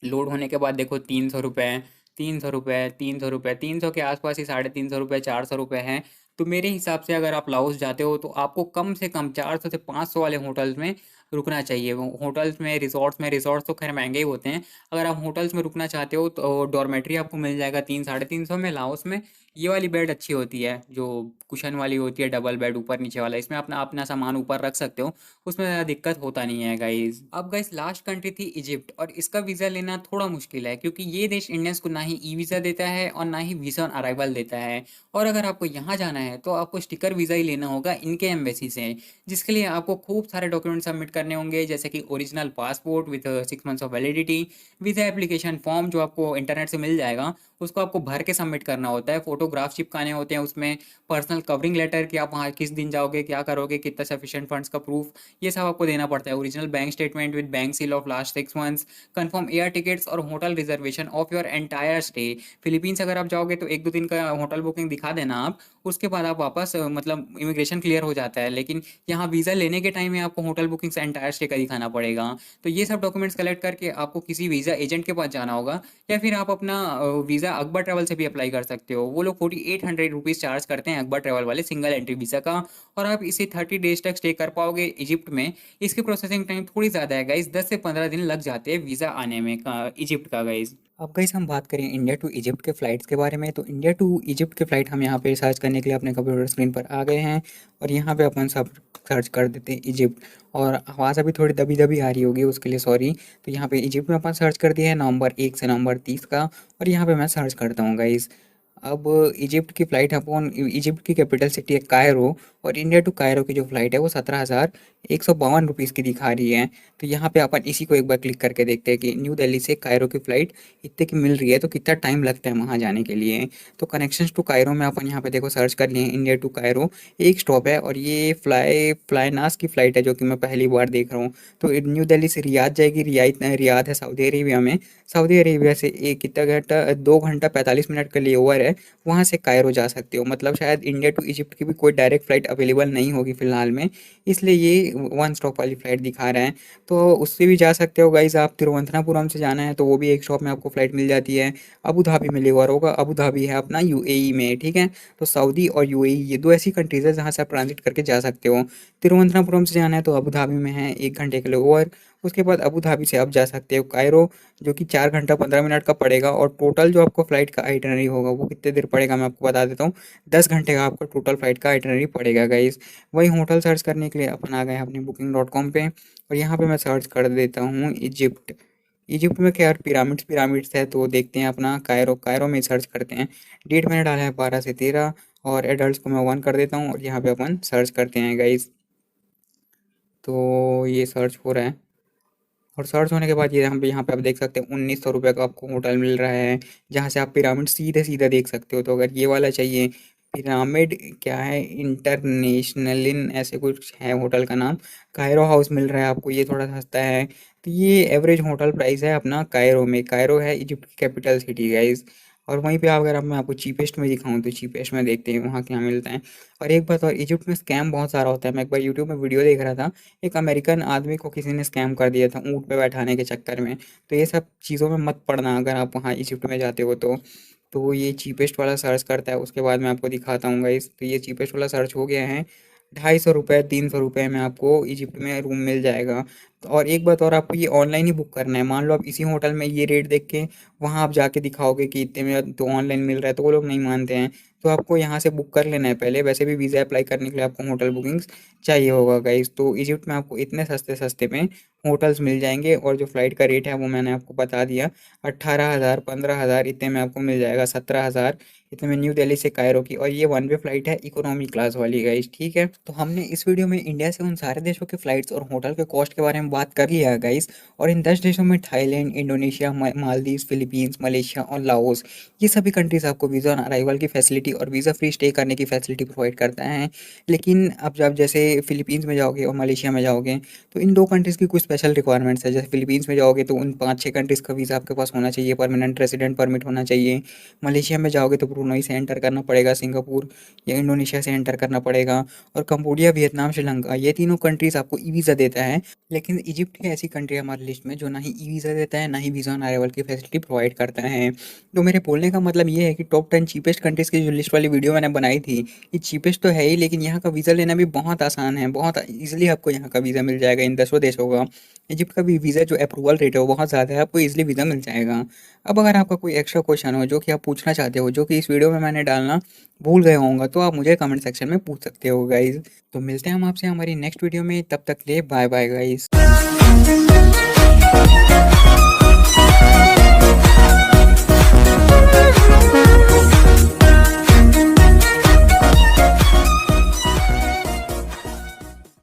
लोड होने के बाद देखो 300 रुपये, 300 रुपये, 300 रुपये, 300 के आसपास ही, 350 रुपये, 400 रुपये हैं। तो मेरे हिसाब से अगर आप लाओस जाते हो तो आपको कम से कम 400 से 500 वाले होटल्स में रुकना चाहिए। वो होटल्स में, रिजॉर्ट्स तो खैर महंगे ही होते हैं। अगर आप होटल्स में रुकना चाहते हो तो डॉर्मेट्री आपको मिल जाएगा 300 साढ़े 300 में लाओस में। ये वाली बेड अच्छी होती है, जो कुशन वाली होती है, डबल बेड ऊपर नीचे वाला, इसमें अपना अपना सामान ऊपर रख सकते हो, उसमें ज़्यादा दिक्कत होता नहीं है गाइज। अब गाइज लास्ट कंट्री थी इजिप्ट, और इसका वीज़ा लेना थोड़ा मुश्किल है क्योंकि ये देश इंडियंस को ना ही ई वीज़ा देता है और ना ही वीज़ा ऑन अराइवल देता है। और अगर आपको यहाँ जाना है तो आपको स्टिकर वीज़ा ही लेना होगा इनके एम्बेसी से, जिसके लिए आपको खूब सारे डॉक्यूमेंट सबमिट करने होंगे, जैसे कि original passport with 6 months of validity, visa application form जो आपको इंटरनेट से मिल जाएगा, उसको आपको भर के सबमिट करना होता है, फोटोग्राफ चिपकाने होते हैं उसमें, पर्सनल कवरिंग लेटर कि आप वहाँ किस दिन जाओगे, क्या करोगे, कितना सफिशिएंट फंड्स का प्रूफ, ये सब आपको देना पड़ता है। Original bank statement with bank seal of last 6 months, confirm air tickets और hotel reservation of your entire stay. Philippines अगर आप जाओगे तो 1-2 दिन का होटल बुकिंग दिखा देना आप, उसके बाद आप वापस मतलब इमिग्रेशन क्लियर हो जाता है। लेकिन यहाँ वीज़ा लेने के टाइम में आपको होटल बुकिंग से एंटायर स्टे का दिखाना पड़ेगा। तो ये सब डॉक्यूमेंट्स कलेक्ट करके आपको किसी वीज़ा एजेंट के पास जाना होगा, या फिर आप अपना वीज़ा अकबर ट्रैवल से भी अप्लाई कर सकते हो। वो लोग 4800 रुपीज़ चार्ज करते हैं अकबर ट्रैवल वाले, सिंगल एंट्री वीज़ा का। और आप इसे 30 डेज तक स्टे कर पाओगे इजिप्ट में। इसकी प्रोसेसिंग टाइम थोड़ी ज़्यादा है गाइस, 10 से 15 दिन लग जाते हैं वीज़ा आने में इजिप्ट का गाइस। अब गाइस हम बात करें इंडिया टू इजिप्ट के फ़्लाइट्स के बारे में, तो इंडिया टू इजिप्ट के फ़्लाइट हम यहाँ पे सर्च करने के लिए अपने कंप्यूटर स्क्रीन पर आ गए हैं, और यहाँ पे अपन सब सर्च कर देते हैं इजिप्ट। और आवाज़ अभी थोड़ी दबी दबी आ रही होगी, उसके लिए सॉरी। तो यहाँ पे इजिप्ट में अपन सर्च कर दिया है नवंबर 1 से नवंबर 30 का, और यहाँ पे मैं सर्च करता हूँ गाइस। अब इजिप्ट की फ़्लाइट अपन, इजिप्ट की कैपिटल सिटी है कायरो, और इंडिया टू कायरो की जो फ़्लाइट है वो 17,152 रुपीज़ की दिखा रही है। तो यहाँ पे अपन इसी को एक बार क्लिक करके देखते हैं कि न्यू दिल्ली से कायरो की फ़्लाइट इतने की मिल रही है तो कितना टाइम लगता है वहाँ जाने के लिए। तो कनेक्शंस टू कायरो में अपन यहाँ पे देखो सर्च कर लिए हैं इंडिया टू कायरो, एक स्टॉप है, और ये फ्लाईनास की फ़्लाइट है जो कि मैं पहली बार देख रहा हूँ। तो न्यू दिल्ली से रियाद जाएगी, रियाद है सऊदी अरेबिया में। सऊदी अरेबिया से एक कितना घंटा, 2 घंटा 45 मिनट का लेओवर है, वहाँ से कायरो जा सकते हो। मतलब शायद इंडिया टू इजिप्ट की भी कोई डायरेक्ट फ़्लाइट अवेलेबल नहीं होगी फ़िलहाल में, इसलिए ये वन स्टॉप वाली फ़्लाइट दिखा रहे हैं। तो उससे भी जा सकते हो गाइज़। आप तिरुवनंतपुरम से जाना है तो वो भी एक स्टॉप में आपको फ़्लाइट मिल जाती है। अबू धाबी में लेओवर होगा, अबू धाबी है अपना यूएई में, ठीक है। तो सऊदी और यूएई ये दो ऐसी कंट्रीज़ है जहाँ से आप ट्रांजिट करके जा सकते हो। तिरुवनंतपुरम से जाना है तो अबू धाबी में है 1 घंटे का लेओवर। उसके बाद अबू धाबी से आप जा सकते हो कायरो, जो कि 4 घंटा 15 मिनट का पड़ेगा। और टोटल जो आपको फ़्लाइट का आइटनरी होगा वो कितने देर पड़ेगा मैं आपको बता देता हूँ। 10 घंटे का आपका टोटल फ़्लाइट का आइटनरी पड़ेगा गाइस। वही होटल सर्च करने के लिए अपन आ गए हैं अपने Booking.com पे, और यहाँ पे मैं सर्च कर देता हूँ इजिप्ट। इजिप्ट में क्या यार, पिरामिड्स पिरामिड्स है, तो देखते हैं अपना कायरो, कायरो में सर्च करते हैं। डेट मैंने डाला है 12 से 13, और एडल्ट को मैं 1 कर देता हूँ, और यहाँ पे अपन सर्च करते हैं गाइस। तो ये सर्च हो रहा है, और सर्च होने के बाद ये यहाँ पे आप देख सकते हैं 1,900 रुपये का आपको होटल मिल रहा है, जहाँ से आप पिरामिड सीधे सीधे देख सकते हो। तो अगर ये वाला चाहिए, पिरामिड क्या है, इंटरनेशनल इन ऐसे कुछ है होटल का नाम, कायरो हाउस मिल रहा है आपको, ये थोड़ा सस्ता है। तो ये एवरेज होटल प्राइस है अपना कायरो में। कायरो है इजिप्ट की कैपिटल सिटी गाइज। और वहीं पे अगर अब मैं आपको चीपेस्ट में दिखाऊं तो चीपेस्ट में देखते हैं वहाँ क्या मिलता है। और एक बात और, इजिप्ट में स्कैम बहुत सारा होता है। मैं एक बार यूट्यूब में वीडियो देख रहा था, एक अमेरिकन आदमी को किसी ने स्कैम कर दिया था ऊँट पे बैठाने के चक्कर में। तो ये सब चीज़ों में मत पड़ना अगर आप वहाँ इजिप्ट में जाते हो तो। तो ये चीपेस्ट वाला सर्च करता है, उसके बाद मैं आपको दिखाता हूँ गाइस। तो ये चीपेस्ट वाला सर्च हो गया है, 250 रुपये 300 रुपये में आपको इजिप्ट में रूम मिल जाएगा। तो और एक बात और, आपको ये ऑनलाइन ही बुक करना है। मान लो आप इसी होटल में ये रेट देख के वहाँ आप जाके दिखाओगे कि इतने में तो ऑनलाइन मिल रहा है, तो वो लोग नहीं मानते हैं। तो आपको यहाँ से बुक कर लेना है पहले। वैसे भी वीज़ा अप्लाई करने के लिए आपको होटल बुकिंग्स चाहिए होगा गाइस। तो इजिप्ट में आपको इतने सस्ते सस्ते में होटल्स मिल जाएंगे, और जो फ़्लाइट का रेट है वो मैंने आपको बता दिया। 18,000 15,000 इतने में आपको मिल जाएगा, 17,000 इतने में न्यू दिल्ली से कायरो की। और ये वन वे फ्लाइट है, इकोनॉमी क्लास वाली गाइस, ठीक है। तो हमने इस वीडियो में इंडिया से उन सारे देशों के फ्लाइट्स और होटल के कॉस्ट के बारे में बात कर लिया है गाइस। और इन 10 देशों में Thailand, Indonesia, Maldives, Philippines, Malaysia और लाओस, ये सभी कंट्रीज आपको वीज़ा ऑन अराइवल की फैसिलिटी और वीज़ा फ्री स्टे करने की फैसिलिटी प्रोवाइड करता है। लेकिन अब जब जैसे फिलीपींस में जाओगे और मलेशिया में जाओगे, तो इन दो कंट्रीज़ की कुछ स्पेशल रिक्वायरमेंट्स है। जैसे फिलीपींस में जाओगे तो उन 5-6 कंट्रीज़ का वीज़ा आपके पास होना चाहिए, परमानेंट रेजिडेंट परमिट होना चाहिए। मलेशिया में जाओगे तो ब्रुनई से एंटर करना पड़ेगा, सिंगापुर या इंडोनेशिया से एंटर करना पड़ेगा, और कंबोडिया, वियतनाम, श्रीलंका, ये तीनों कंट्रीज़ आपको ई वीज़ा देता है। लेकिन इजिप्ट ही ऐसी कंट्री है हमारी लिस्ट में जो ना ही ई वीज़ा देता है, ना ही वीज़ा ऑन अराइवल की फैसिलिटी प्रोवाइड करता है। तो मेरे बोलने का मतलब ये है कि टॉप 10 चीपेस्ट कंट्रीज़ की जो लिस्ट वाली वीडियो मैंने बनाई थी, ये चीपेस्ट तो है ही, लेकिन यहाँ का वीज़ा लेना भी बहुत आसान है। बहुत ईजिली आपको यहाँ का वीज़ा मिल जाएगा इन 10 देशों का। इजिप्ट का भी वीज़ा जो अप्रूवल रेट है वो बहुत ज़्यादा है, आपको ईजिली वीज़ा मिल जाएगा। अब अगर आपका कोई एक्स्ट्रा क्वेश्चन हो जो कि आप पूछना चाहते हो, जो कि इस वीडियो में मैंने डालना भूल गए होंगे, तो आप मुझे कमेंट सेक्शन में पूछ सकते हो गाइज़। तो मिलते हैं हम आपसे हमारी नेक्स्ट वीडियो में, तब तक के लिए बाय बाय गाइज़।